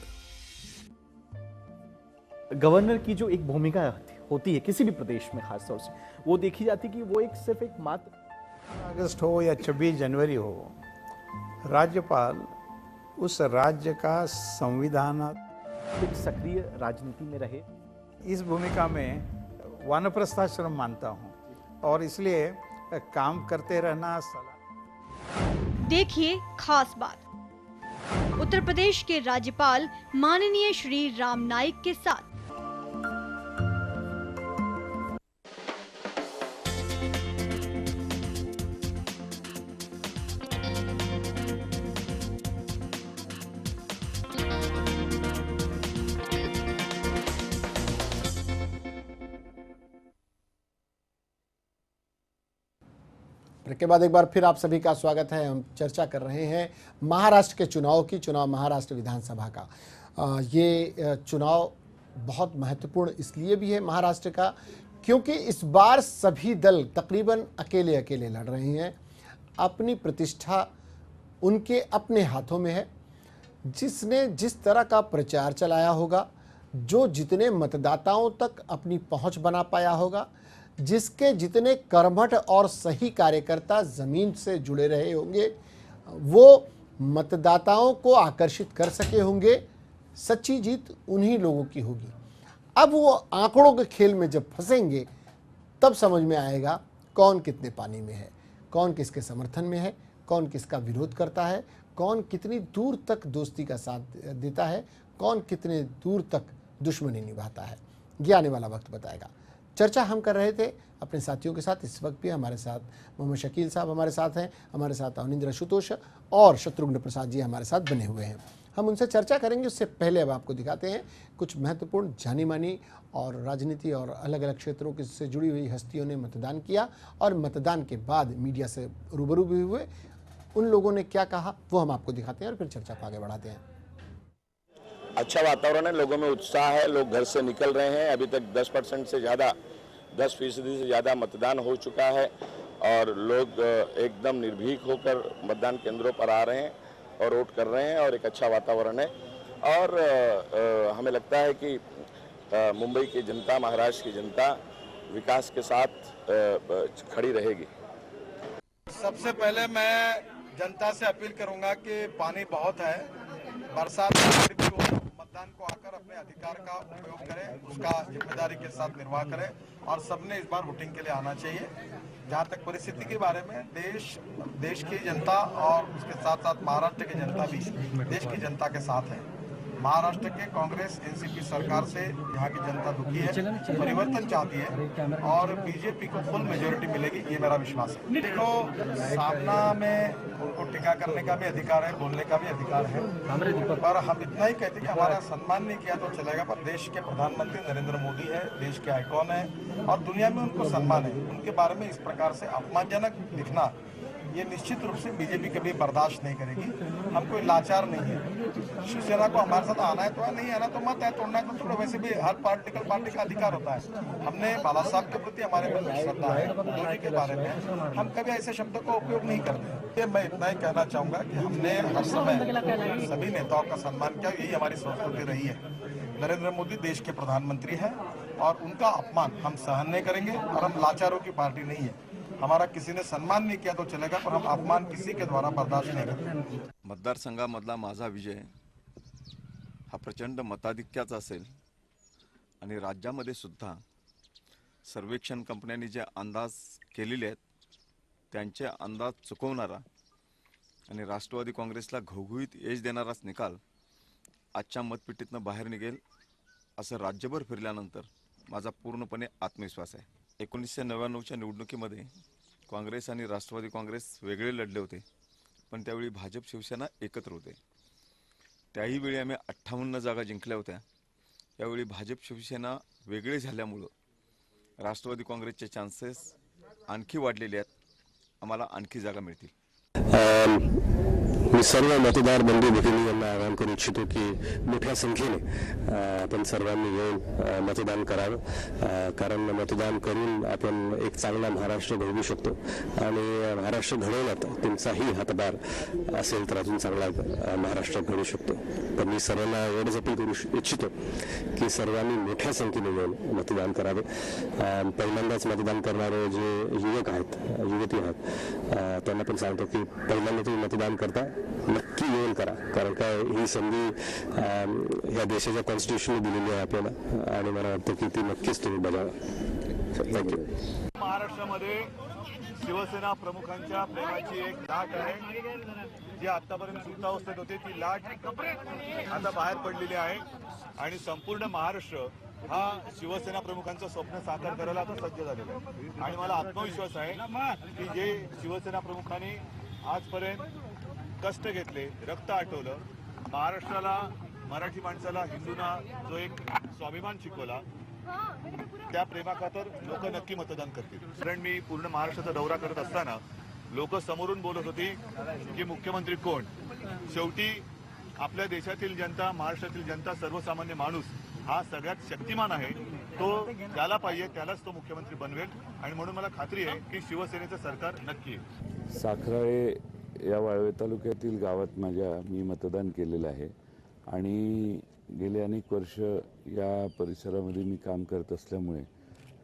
Governor की जो एक भूमिका होती है किसी भी प्रदेश में, खासतौर से वो देखी जाती है कि वो एक सिर्फ एक मात्र
अगस्त हो या 26 जनवरी हो, राज्यपाल उस राज्य का संविधानात्मक
सक्रिय राजनीति में रहे।
इस भूमिका में वानप्रस्थाश्रम मानता हूँ और इसलिए काम करते रहना।
देखिए खास बात, उत्तर प्रदेश के राज्यपाल माननीय श्री राम नाईक के साथ
ब्रेक के बाद एक बार फिर आप सभी का स्वागत है। हम चर्चा कर रहे हैं महाराष्ट्र के चुनाव की, चुनाव महाराष्ट्र विधानसभा का। ये चुनाव बहुत महत्वपूर्ण इसलिए भी है महाराष्ट्र का क्योंकि इस बार सभी दल तकरीबन अकेले अकेले लड़ रहे हैं। अपनी प्रतिष्ठा उनके अपने हाथों में है। जिसने जिस तरह का प्रचार चलाया होगा, जो जितने मतदाताओं तक अपनी पहुंच बना पाया होगा, जिसके जितने कर्मठ और सही कार्यकर्ता ज़मीन से जुड़े रहे होंगे, वो मतदाताओं को आकर्षित कर सके होंगे, सच्ची जीत उन्हीं लोगों की होगी। अब वो आंकड़ों के खेल में जब फंसेंगे तब समझ में आएगा कौन कितने पानी में है, कौन किसके समर्थन में है, कौन किसका विरोध करता है, कौन कितनी दूर तक दोस्ती का साथ देता है, कौन कितने दूर तक दुश्मनी निभाता है। ये आने वाला वक्त बताएगा। चर्चा हम कर रहे थे अपने साथियों के साथ। इस वक्त भी हमारे साथ मोहम्मद शकील साहब हमारे साथ हैं, हमारे साथ अवनिंद्र आशुतोष और शत्रुघ्न प्रसाद जी हमारे साथ बने हुए हैं। हम उनसे चर्चा करेंगे। उससे पहले अब आपको दिखाते हैं कुछ महत्वपूर्ण जानी मानी और राजनीति और अलग अलग क्षेत्रों से जुड़ी हुई हस्तियों ने मतदान किया और मतदान के बाद मीडिया से रूबरू भी हुए। उन लोगों ने क्या कहा वो हम आपको दिखाते हैं और फिर चर्चा को आगे बढ़ाते हैं।
अच्छा वातावरण है, लोगों में उत्साह है, लोग घर से निकल रहे हैं। अभी तक 10% से ज़्यादा 10% से ज़्यादा मतदान हो चुका है और लोग एकदम निर्भीक होकर मतदान केंद्रों पर आ रहे हैं और वोट कर रहे हैं और एक अच्छा वातावरण है। और हमें लगता है कि मुंबई की जनता, महाराष्ट्र की जनता विकास के साथ खड़ी रहेगी।
सबसे पहले मैं जनता से अपील करूंगा कि पानी बहुत है, बरसात में मतदान को आकर अपने अधिकार का उपयोग करें, उसका जिम्मेदारी के साथ निर्वाह करें और सबने इस बार वोटिंग के लिए आना चाहिए। जहाँ तक परिस्थिति के बारे में देश की जनता और उसके साथ साथ महाराष्ट्र की जनता भी देश की जनता के साथ है। महाराष्ट्र के कांग्रेस एनसीपी सरकार से यहाँ की जनता दुखी है, परिवर्तन चाहती है और बीजेपी को फुल मेजोरिटी मिलेगी, ये मेरा विश्वास है। देखो, सामना में उनको टीका करने का भी अधिकार है, बोलने का भी अधिकार है, पर हम इतना ही कहते हैं कि हमारा सम्मान नहीं किया तो चलेगा। पर देश के प्रधानमंत्री नरेंद्र मोदी है, देश के आइकॉन है और दुनिया में उनको सम्मान है। उनके बारे में इस प्रकार से अपमानजनक लिखना ये निश्चित रूप से बीजेपी कभी बर्दाश्त नहीं करेगी। हम कोई लाचार नहीं है। शिवसेना को हमारे साथ आना है तो नहीं आना तो मत है, तोड़ना है तो छोड़ो। वैसे भी हर पॉलिटिकल पार्टी का अधिकार होता है। हमने बाला साहब के प्रति हमारे प्रति श्रद्धा है, मोदी के बारे में हम कभी ऐसे शब्दों का उपयोग नहीं करते। मैं इतना ही कहना चाहूँगा कि हमने हर समय सभी नेताओं का सम्मान किया, यही हमारी संस्कृति रही है। नरेंद्र मोदी देश के प्रधानमंत्री हैं और उनका अपमान हम सहन नहीं करेंगे और हम लाचारों की पार्टी नहीं है। हमारा किसी ने सन्मान नाही किया तो चलेगा, पण हम अपमान किसी के द्वारा बर्दाश्त नाही करत।
मतदारसंघामधला माझा विजय हा प्रचंड मताधिक्याचा असेल आणि राज्यामध्ये सुद्धा सर्वेक्षण कंपन्यांनी जे अंदाज केलेले आहेत त्यांचे अंदाज चुकवणारा आणि राष्ट्रवादी काँग्रेसला घवघवीत यश देणाराच निकाल आजच्या मतपेटीतनं बाहेर निघेल असं राज्यभर फिरल्यानंतर माझा पूर्णपणे आत्मविश्वास आहे। 1999च्या निवडणुकीमध्ये काँग्रेस आणि राष्ट्रवादी काँग्रेस वेगळे लढले होते, पण त्यावेळी भाजप शिवसेना एकत्र होते। त्याही वेळी आम्ही 58 जागा जिंकल्या होत्या। यावेळी भाजप शिवसेना वेगळे झाल्यामुळे राष्ट्रवादी काँग्रेसचे चान्सेस आणखी वाढलेले आहेत, आम्हाला आणखी जागा मिळतील।
मी सर्व मतदार बंधू भगिनी यांना आवाहन करू इच्छितो की मोठ्या संख्येने आपण सर्वांनी येऊन मतदान करावं, कारण मतदान करून आपण एक चांगला महाराष्ट्र घडवू शकतो आणि महाराष्ट्र घडवण्यात तुमचाही हातभार असेल तर अजून चांगला महाराष्ट्र घडू शकतो। तर मी सर्वांना एवढंच अपील करू इच्छितो की सर्वांनी मोठ्या संख्येने येऊन मतदान करावे। पहिल्यांदाच मतदान करणारे जे युवक आहेत, युवती आहेत, त्यांना पण सांगतो की पहिल्यांदा तुम्ही मतदान करता नक्की येऊन करा, कारण काय ही संधी या देशाच्या कॉन्स्टिट्यूशनने दिलेली आहे आपल्याला आणि मला वाटतं की ती नक्कीच तुम्ही बजावा। थँक्यू।
महाराष्ट्रामध्ये शिवसेना प्रमुखांच्या प्रेमाची एक लाट आहे, जी आतापर्यंत सुप्तावस्थेत होती ती लाट आता बाहेर पडलेली आहे आणि संपूर्ण महाराष्ट्र हा शिवसेना प्रमुखांचं स्वप्न साकार करायला आता सज्ज झालेला आहे। आणि मला आत्मविश्वास आहे की जे शिवसेना प्रमुखांनी आजपर्यंत कष्ट घेतले, रक्त आटवलं, महाराष्ट्राला, मराठी माणसाला, हिंदूंना जो एक स्वाभिमान शिकवला, त्या प्रेमाखातर लोक नक्की मतदान करतील। कारण मी पूर्ण महाराष्ट्राचा दौरा करत असताना लोक समोरून बोलत होती की मुख्यमंत्री कोण। शेवटी आपल्या देशातील जनता, महाराष्ट्रातील जनता, सर्वसामान्य माणूस हा सगळ्यात शक्तिमान आहे, तो त्याला पाहिजे, त्यालाच तो मुख्यमंत्री बनवेल आणि म्हणून मला खात्री आहे की शिवसेनेचं सरकार नक्की येईल।
साखराळे या वाळवे तालुक्यातील गावात मी मतदान केलेलं आहे आणि गेले अनेक वर्ष या परिसरामध्ये मी काम करत असल्यामुळे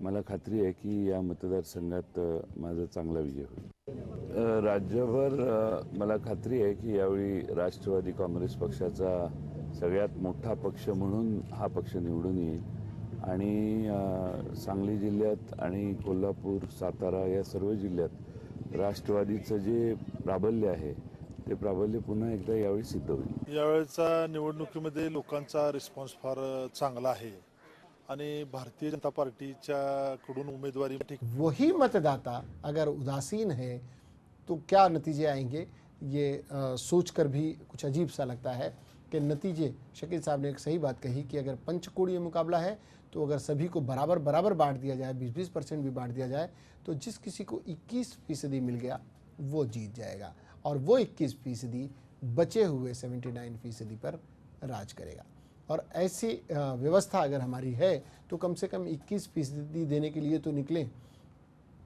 मला खात्री आहे की या मतदारसंघात माझा चांगला विजय होईल. राज्यभर मला खात्री आहे की यावेळी राष्ट्रवादी काँग्रेस पक्षाचा सगळ्यात मोठा पक्ष म्हणून हा पक्ष निवडून येईल आणि सांगली जिल्ह्यात आणि कोल्हापूर, सातारा या सर्व जिल्ह्यात राष्ट्रवादीचं जे प्राबल्य आहे ते प्राबल्य पुन्हा एकदा यावेळी सिद्ध होईल.
यावेळेचा निवडणुकीमध्ये लोकांचा रिस्पॉन्स फार चांगला आहे आणि भारतीय जनता पार्टीच्या कडून उमेदवारी
वही मतदाता अगर उदासीन है तो क्या नतीजे आएंगे, ये सोचकर भी कुछ अजीब सा लगता है कि नतीजे, शकील साहब ने एक सही बात कही कि अगर पंचकोणीय मुकाबला है तो अगर सभी को बराबर बराबर बांट दिया जाए, 20-20% भी बांट दिया जाए, तो जिस किसी को 21% मिल गया वो जीत जाएगा और वो 21% बचे हुए 79% पर राज करेगा. और ऐसी व्यवस्था अगर हमारी है तो कम से कम 21% देने के लिए तो निकलें.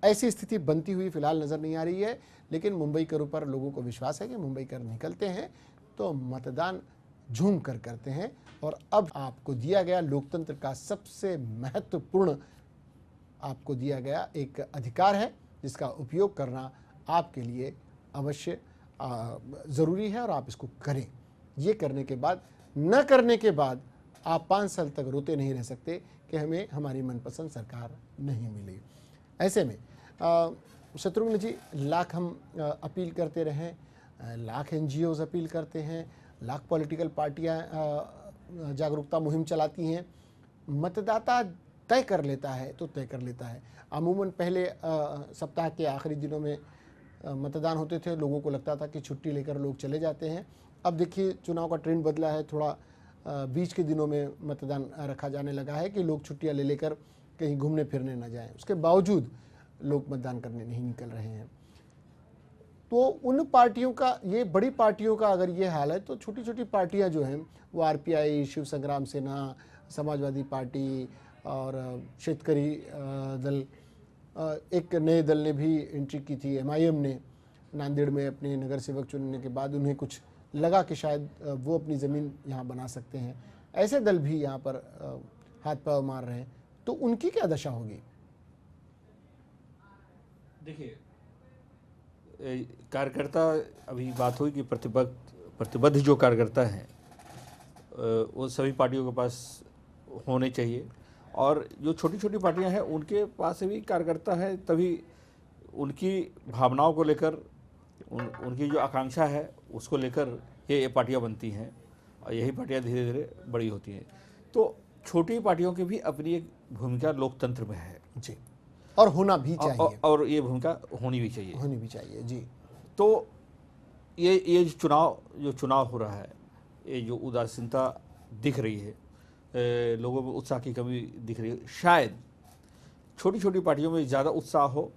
ऐसी स्थिति बनती हुई फिलहाल नज़र नहीं आ रही है, लेकिन मुंबईकरों पर लोगों को विश्वास है कि मुंबईकर निकलते हैं तो मतदान झूम कर करते हैं. और अब आपको दिया गया लोकतंत्र का सबसे महत्वपूर्ण आपको दिया गया एक अधिकार है जिसका उपयोग करना आपके लिए अवश्य ज़रूरी है और आप इसको करें. ये करने के बाद, न करने के बाद आप 5 साल तक रोते नहीं रह सकते कि हमें हमारी मनपसंद सरकार नहीं मिली. ऐसे में शत्रुघ्न जी, लाख हम अपील करते रहें, लाख NGOs अपील करते हैं, लाख पॉलिटिकल पार्टियां जागरूकता मुहिम चलाती हैं, मतदाता तय कर लेता है तो तय कर लेता है. अमूमन पहले सप्ताह के आखिरी दिनों में मतदान होते थे, लोगों को लगता था कि छुट्टी लेकर लोग चले जाते हैं. अब देखिए चुनाव का ट्रेंड बदला है, थोड़ा बीच के दिनों में मतदान रखा जाने लगा है कि लोग छुट्टियां ले लेकर कहीं घूमने फिरने न जाएं. उसके बावजूद लोग मतदान करने नहीं निकल रहे हैं. तो उन पार्टियों का, ये बड़ी पार्टियों का अगर ये हाल है तो छोटी छोटी पार्टियां जो हैं वो RPI, शिव संग्राम सेना, समाजवादी पार्टी और शेतकरी दल, एक नए दल ने भी एंट्री की थी, MIM ने नांदेड़ में अपने नगर सेवक चुनने के बाद उन्हें कुछ लगा कि शायद वो अपनी ज़मीन यहाँ बना सकते हैं. ऐसे दल भी यहाँ पर हाथ पाँव मार रहे हैं, तो उनकी क्या दशा होगी?
देखिए, कार्यकर्ता, अभी बात हुई कि प्रतिबद्ध जो कार्यकर्ता हैं वो सभी पार्टियों के पास होने चाहिए और जो छोटी छोटी पार्टियां हैं उनके पास भी कार्यकर्ता है, तभी उनकी भावनाओं को लेकर उनकी जो आकांक्षा है उसको लेकर ये पार्टियां बनती हैं और यही पार्टियां धीरे धीरे बड़ी होती हैं. तो छोटी पार्टियों की भी अपनी एक भूमिका लोकतंत्र में है
जी, और होना भी चाहिए,
और ये भूमिका होनी भी चाहिए
जी.
तो ये जो चुनाव हो रहा है, ये जो उदासीनता दिख रही है, लोगों में उत्साह की कमी दिख रही है, शायद छोटी छोटी पार्टियों में ज़्यादा उत्साह हो.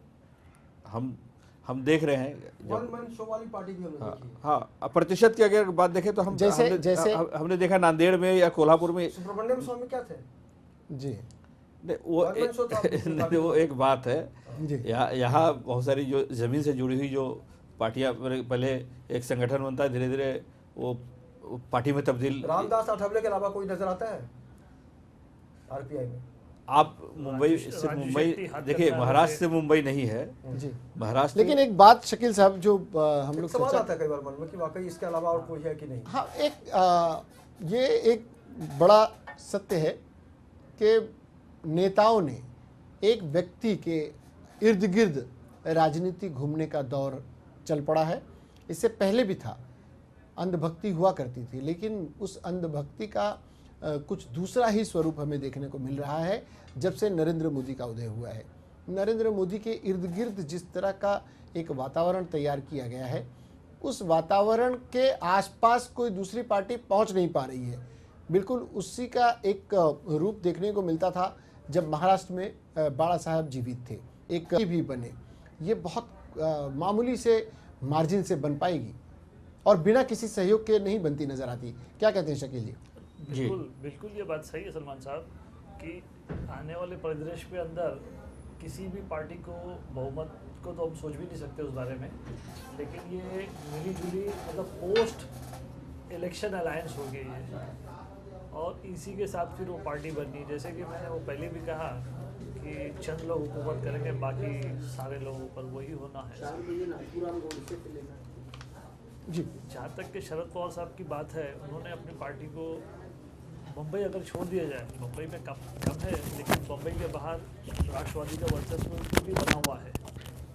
हम देख रहे हैं
वन मैन शो वाली पार्टी भी हमने देखी.
हाँ, प्रतिशत की अगर बात देखें तो हमने देखा नांदेड़ में या कोल्हापुर में.
सुब्रमण्यम स्वामी क्या थे
जी?
वो एक बात है. यहाँ बहुत सारी जो ज़मीन से जुड़ी हुई जो पार्टियां, पहले एक संगठन बनता है, धीरे धीरे वो पार्टी में तब्दील.
रामदास आठवले के अलावा कोई नजर आता है RPI में?
आप मुंबई से देखिए, महाराष्ट्र से मुंबई नहीं है
जी,
महाराष्ट्र.
लेकिन एक बात शकील साहब जो हम लोग
सवाल आता है कई बार मन में कि वाकई इसके अलावा और कोई है कि नहीं.
हाँ, ये एक बड़ा सत्य है कि नेताओं ने एक व्यक्ति के इर्द गिर्द राजनीति घूमने का दौर चल पड़ा है. इससे पहले भी था, अंधभक्ति हुआ करती थी, लेकिन उस अंधभक्ति का कुछ दूसरा ही स्वरूप हमें देखने को मिल रहा है जब से नरेंद्र मोदी का उदय हुआ है. नरेंद्र मोदी के इर्द गिर्द जिस तरह का एक वातावरण तैयार किया गया है, उस वातावरण के आसपास कोई दूसरी पार्टी पहुंच नहीं पा रही है. बिल्कुल उसी का एक रूप देखने को मिलता था जब महाराष्ट्र में बाला साहब जीवित थे, एक भी बने. ये बहुत मामूली से मार्जिन से बन पाएगी और बिना किसी सहयोग के नहीं बनती नजर आती. क्या कहते हैं शकील जी?
बिल्कुल ये बात सही है सलमान साहब कि आने वाले परिदृश्य के अंदर किसी भी पार्टी को बहुमत को तो हम सोच भी नहीं सकते उस बारे में, लेकिन ये मिली जुली मतलब पोस्ट इलेक्शन अलायंस हो गई है और इसी के साथ फिर वो पार्टी बननी, जैसे कि मैंने वो पहले भी कहा कि चंद लोग हुकूमत करेंगे, बाकी सारे लोगों पर वही होना है।
जी,
जहाँ तक कि शरद पवार साहब की बात है, उन्होंने अपनी पार्टी को मुंबई अगर छोड़ दिया जाए, मुंबई में कम है, लेकिन मुंबई के बाहर राष्ट्रवादी का वर्चस्व भी बना हुआ है।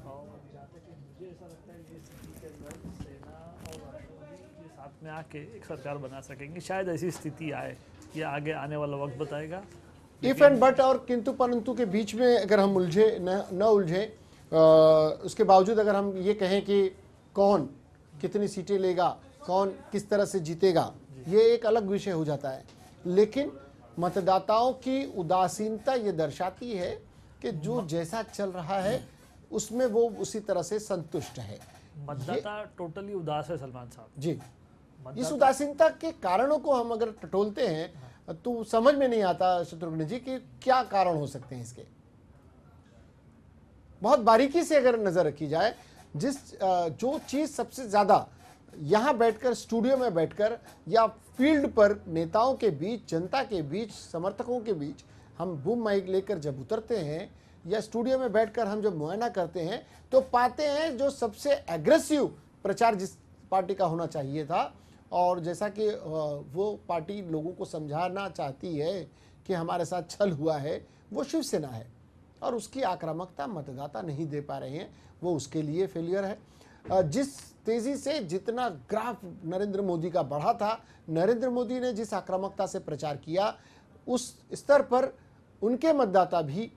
और जहाँ तक कि मुझे ऐसा लगता है कि स्थिति के अंदर सेना और राष्ट्रवादी के साथ में आके एक सरकार बना सकेंगे, शायद ऐसी स्थिति आए, या आगे आने वाला वक्त बताएगा।
इफ एंड बट और किंतु परंतु के बीच में अगर हम उलझे न उलझे, उसके बावजूद अगर हम ये कहें कि कौन कितनी सीटें लेगा, कौन किस तरह से जीतेगा, ये एक अलग विषय हो जाता है। लेकिन मतदाताओं की उदासीनता ये दर्शाती है कि जो जैसा चल रहा है उसमें वो उसी तरह से संतुष्ट है।
मतदाता टोटली उदास है सलमान साहब
जी, इस उदासीनता के कारणों को हम अगर टटोलते हैं तो समझ में नहीं आता शत्रुघ्न जी कि क्या कारण हो सकते हैं इसके। बहुत बारीकी से अगर नजर रखी जाए, जो चीज सबसे ज्यादा यहाँ बैठकर स्टूडियो में बैठकर या फील्ड पर नेताओं के बीच, जनता के बीच, समर्थकों के बीच हम बूम माइक लेकर जब उतरते हैं या स्टूडियो में बैठकर हम जब मुआयना करते हैं तो पाते हैं जो सबसे एग्रेसिव प्रचार जिस पार्टी का होना चाहिए था, और जैसा कि वो पार्टी लोगों को समझाना चाहती है कि हमारे साथ छल हुआ है, वो शिवसेना है और उसकी आक्रामकता मतदाता नहीं दे पा रहे हैं, वो उसके लिए फेलियर है। जिस तेजी से जितना ग्राफ नरेंद्र मोदी का बढ़ा था, नरेंद्र मोदी ने जिस आक्रामकता से प्रचार किया, उस स्तर पर उनके मतदाता भी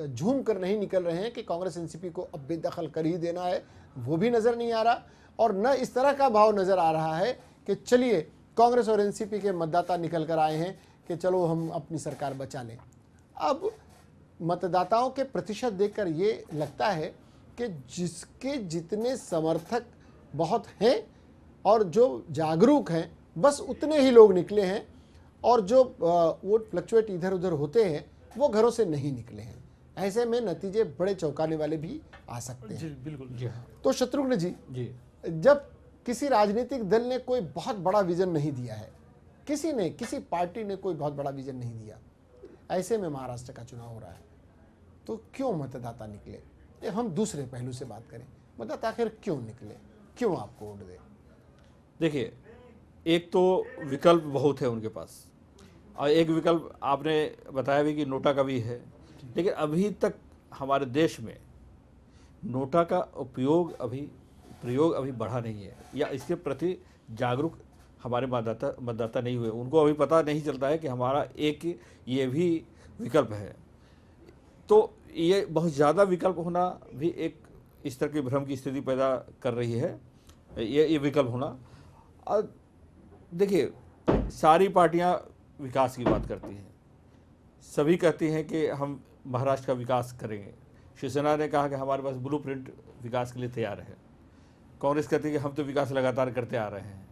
झूम कर नहीं निकल रहे हैं कि कांग्रेस एनसीपी को अब बेदखल कर ही देना है, वो भी नजर नहीं आ रहा। और न इस तरह का भाव नजर आ रहा है कि चलिए कांग्रेस और एनसीपी के मतदाता निकल कर आए हैं कि चलो हम अपनी सरकार बचा लें। अब मतदाताओं के प्रतिशत देखकर ये लगता है कि जिसके जितने समर्थक बहुत हैं और जो जागरूक हैं, बस उतने ही लोग निकले हैं, और जो वोट फ्लक्चुएट इधर उधर होते हैं वो घरों से नहीं निकले हैं। ऐसे में नतीजे बड़े चौंकाने वाले भी आ सकते हैं।
जी बिल्कुल।
तो शत्रुघ्न जी, जब किसी राजनीतिक दल ने कोई बहुत बड़ा विजन नहीं दिया है, किसी पार्टी ने कोई बहुत बड़ा विजन नहीं दिया, ऐसे में महाराष्ट्र का चुनाव हो रहा है, तो क्यों मतदाता निकले? ये हम दूसरे पहलू से बात करें, मतदाता आखिर क्यों निकले, क्यों आपको वोट दे?
देखिए, एक तो विकल्प बहुत है उनके पास, और एक विकल्प आपने बताया भी कि नोटा का भी है, लेकिन अभी तक हमारे देश में नोटा का प्रयोग अभी बढ़ा नहीं है, या इसके प्रति जागरूक हमारे मतदाता नहीं हुए। उनको अभी पता नहीं चलता है कि हमारा एक ये भी विकल्प है। तो ये बहुत ज़्यादा विकल्प होना भी एक इस तरह की भ्रम की स्थिति पैदा कर रही है, ये विकल्प होना। और देखिए, सारी पार्टियां विकास की बात करती हैं, सभी कहती हैं कि हम महाराष्ट्र का विकास करेंगे। शिवसेना ने कहा कि हमारे पास ब्लूप्रिंट विकास के लिए तैयार है। कांग्रेस कहती है कि हम तो विकास लगातार करते आ रहे हैं।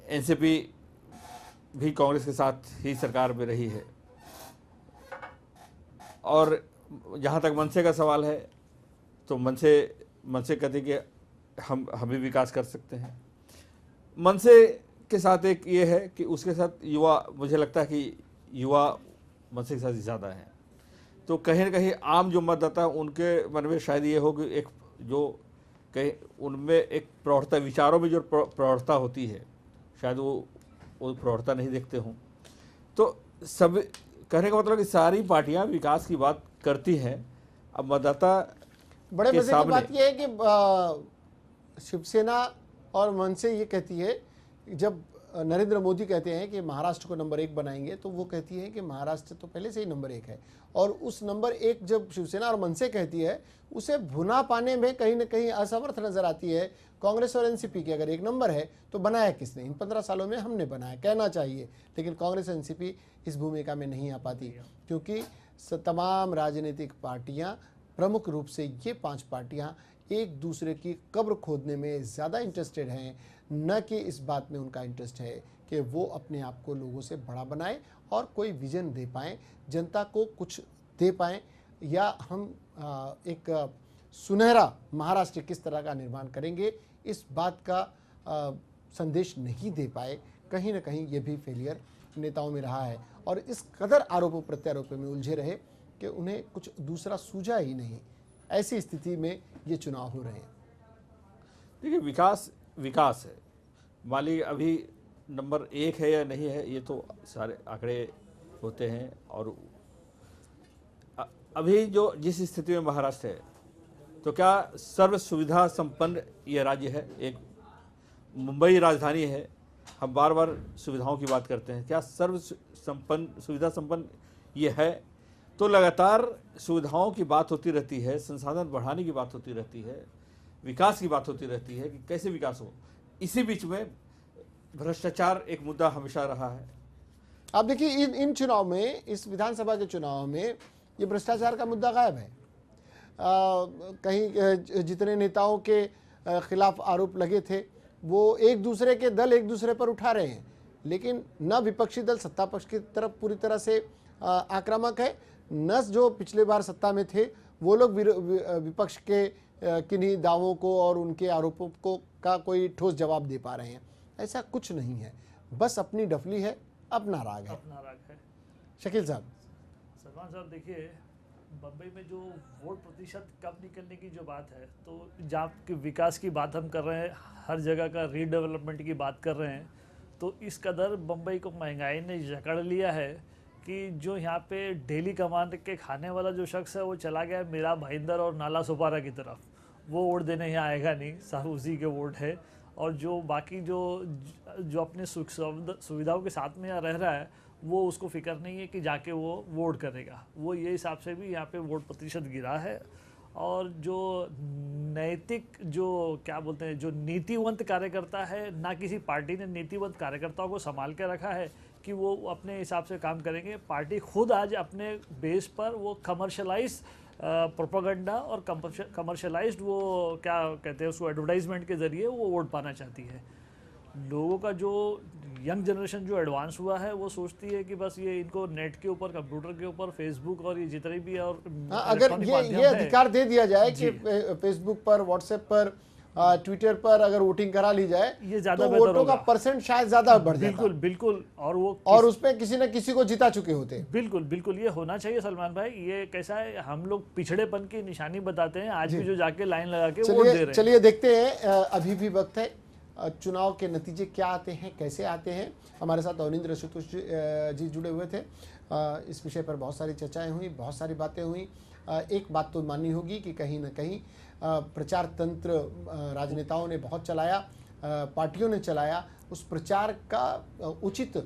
एनसीपी भी कांग्रेस के साथ ही सरकार में रही है। और जहाँ तक मनसे का सवाल है, तो मनसे कहते हैं कि हम भी विकास कर सकते हैं। मनसे के साथ एक ये है कि उसके साथ युवा, मुझे लगता है कि युवा मनसे के साथ ज़्यादा हैं। तो कहीं न कहीं आम जो मतदाता है उनके मन में शायद ये हो कि एक जो कहीं उनमें एक प्रौढ़ता, विचारों में जो प्रौढ़ता होती है, शायद वो प्रौढ़ता नहीं देखते हों। तो सब कहने का मतलब कि सारी पार्टियां विकास की बात करती हैं। अब मतदाता
बड़े मजे की बात यह है कि शिवसेना और मनसे ये कहती है, जब नरेंद्र मोदी कहते हैं कि महाराष्ट्र को नंबर 1 बनाएंगे, तो वो कहती है कि महाराष्ट्र तो पहले से ही नंबर 1 है, और उस नंबर 1 जब शिवसेना और मनसे कहती है, उसे भुना पाने में कहीं ना कहीं असमर्थ नजर आती है कांग्रेस और एनसीपी की। अगर 1 नंबर है तो बनाया किसने? इन 15 सालों में हमने बनाया, कहना चाहिए, लेकिन कांग्रेस एनसीपी इस भूमिका में नहीं आ पाती, क्योंकि तमाम राजनीतिक पार्टियां, प्रमुख रूप से ये 5 पार्टियां एक दूसरे की कब्र खोदने में ज़्यादा इंटरेस्टेड हैं, न कि इस बात में उनका इंटरेस्ट है कि वो अपने आप को लोगों से बड़ा बनाए और कोई विजन दे पाएँ, जनता को कुछ दे पाएँ, या हम एक सुनहरा महाराष्ट्र किस तरह का निर्माण करेंगे, इस बात का संदेश नहीं दे पाए। कहीं ना कहीं ये भी फेलियर नेताओं में रहा है और इस कदर आरोपों प्रत्यारोपों में उलझे रहे कि उन्हें कुछ दूसरा सूझा ही नहीं। ऐसी स्थिति में ये चुनाव हो रहे हैं।
देखिए, विकास है, मान लीजिए अभी नंबर 1 है या नहीं है, ये तो सारे आंकड़े होते हैं। और अभी जो जिस स्थिति में महाराष्ट्र है, तो क्या सर्व सुविधा संपन्न ये राज्य है? एक मुंबई राजधानी है, हम बार बार सुविधाओं की बात करते हैं, क्या सर्व सुविधा संपन्न ये है? तो लगातार सुविधाओं की बात होती रहती है, संसाधन बढ़ाने की बात होती रहती है, विकास की बात होती रहती है कि कैसे विकास हो। इसी बीच में भ्रष्टाचार एक मुद्दा हमेशा रहा है।
आप देखिए इन चुनाव में, इस विधानसभा के चुनाव में ये भ्रष्टाचार का मुद्दा गायब है। कहीं जितने नेताओं के खिलाफ आरोप लगे थे वो एक दूसरे के दल एक दूसरे पर उठा रहे हैं, लेकिन न विपक्षी दल सत्ता पक्ष की तरफ पूरी तरह से आक्रामक है, न जो पिछले बार सत्ता में थे वो लोग विपक्ष के किन्हीं दावों को और उनके आरोपों को का कोई ठोस जवाब दे पा रहे हैं। ऐसा कुछ नहीं है, बस अपनी डफली है, अपना राग है। शकील साहब।
सलमान साहब, देखिए बम्बई में जो वोट प्रतिशत कम निकलने की जो बात है, तो जहाँ की विकास की बात हम कर रहे हैं, हर जगह का रीडेवलपमेंट की बात कर रहे हैं, तो इस कदर बम्बई को महंगाई ने जकड़ लिया है कि जो यहाँ पे डेली कमान के खाने वाला जो शख्स है वो चला गया मीरा भाईंदर और नाला सुपारा की तरफ। वो वोट देने यहाँ आएगा नहीं, सब उसी के वोट है। और जो बाकी जो अपने सुख सुविधाओं के साथ में यहाँ रह रहा है, वो उसको फिक्र नहीं है कि जाके वो वोट करेगा। वो ये हिसाब से भी यहाँ पे वोट प्रतिशत गिरा है। और जो नैतिक, जो क्या बोलते हैं, जो नीतिवंत कार्यकर्ता है, ना किसी पार्टी ने नीतिवंत कार्यकर्ताओं को संभाल के रखा है कि वो अपने हिसाब से काम करेंगे। पार्टी खुद आज अपने बेस पर वो कमर्शलाइज प्रोपेगेंडा और कमर्शलाइज्ड वो क्या कहते हैं उसको, एडवर्टाइजमेंट के ज़रिए वो वोट पाना चाहती है। लोगों का जो यंग जनरेशन जो एडवांस हुआ है वो सोचती है कि बस ये इनको नेट के ऊपर, कंप्यूटर के ऊपर, फेसबुक और ये जितने भी और
अगर ये अधिकार दे दिया जाए कि फेसबुक पर, व्हाट्सएप पर, ट्विटर पर अगर वोटिंग करा ली जाए,
ये ज्यादा
तो वोटों का परसेंट शायद ज्यादा बढ़ जाता।
बिल्कुल बिल्कुल।
और उसमें किसी न किसी को जिता चुके होते।
बिल्कुल बिल्कुल, ये होना चाहिए सलमान भाई। ये कैसा है, हम लोग पिछड़ेपन की निशानी बताते हैं, आज भी जो जाके लाइन लगा के वोट दे रहे हैं।
चलिए देखते हैं, अभी भी वक्त है, चुनाव के नतीजे क्या आते हैं, कैसे आते हैं। हमारे साथ अवनिंद्र आशुतोष जी जुड़े हुए थे। इस विषय पर बहुत सारी चर्चाएं हुई, बहुत सारी बातें हुई। एक बात तो माननी होगी कि कहीं ना कहीं प्रचार तंत्र राजनेताओं ने बहुत चलाया, पार्टियों ने चलाया। उस प्रचार का उचित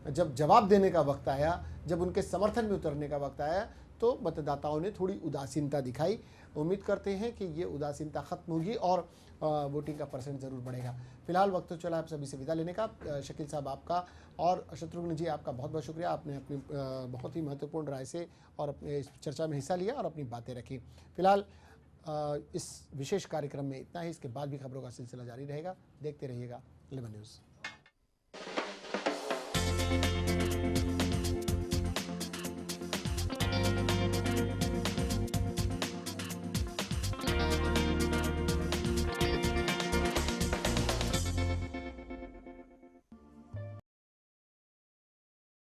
जब जवाब देने का वक्त आया, जब उनके समर्थन में उतरने का वक्त आया, तो मतदाताओं ने थोड़ी उदासीनता दिखाई। उम्मीद करते हैं कि ये उदासीनता खत्म होगी और वोटिंग का परसेंट ज़रूर बढ़ेगा। फिलहाल वक्त तो चला आप सभी से विदा लेने का। शकील साहब आपका और शत्रुघ्न जी आपका बहुत बहुत शुक्रिया। आपने अपनी बहुत ही महत्वपूर्ण राय से और अपने इस चर्चा में हिस्सा लिया और अपनी बातें रखी। फिलहाल इस विशेष कार्यक्रम में इतना ही। इसके बाद भी खबरों का सिलसिला जारी रहेगा। देखते रहिएगा 11 न्यूज़।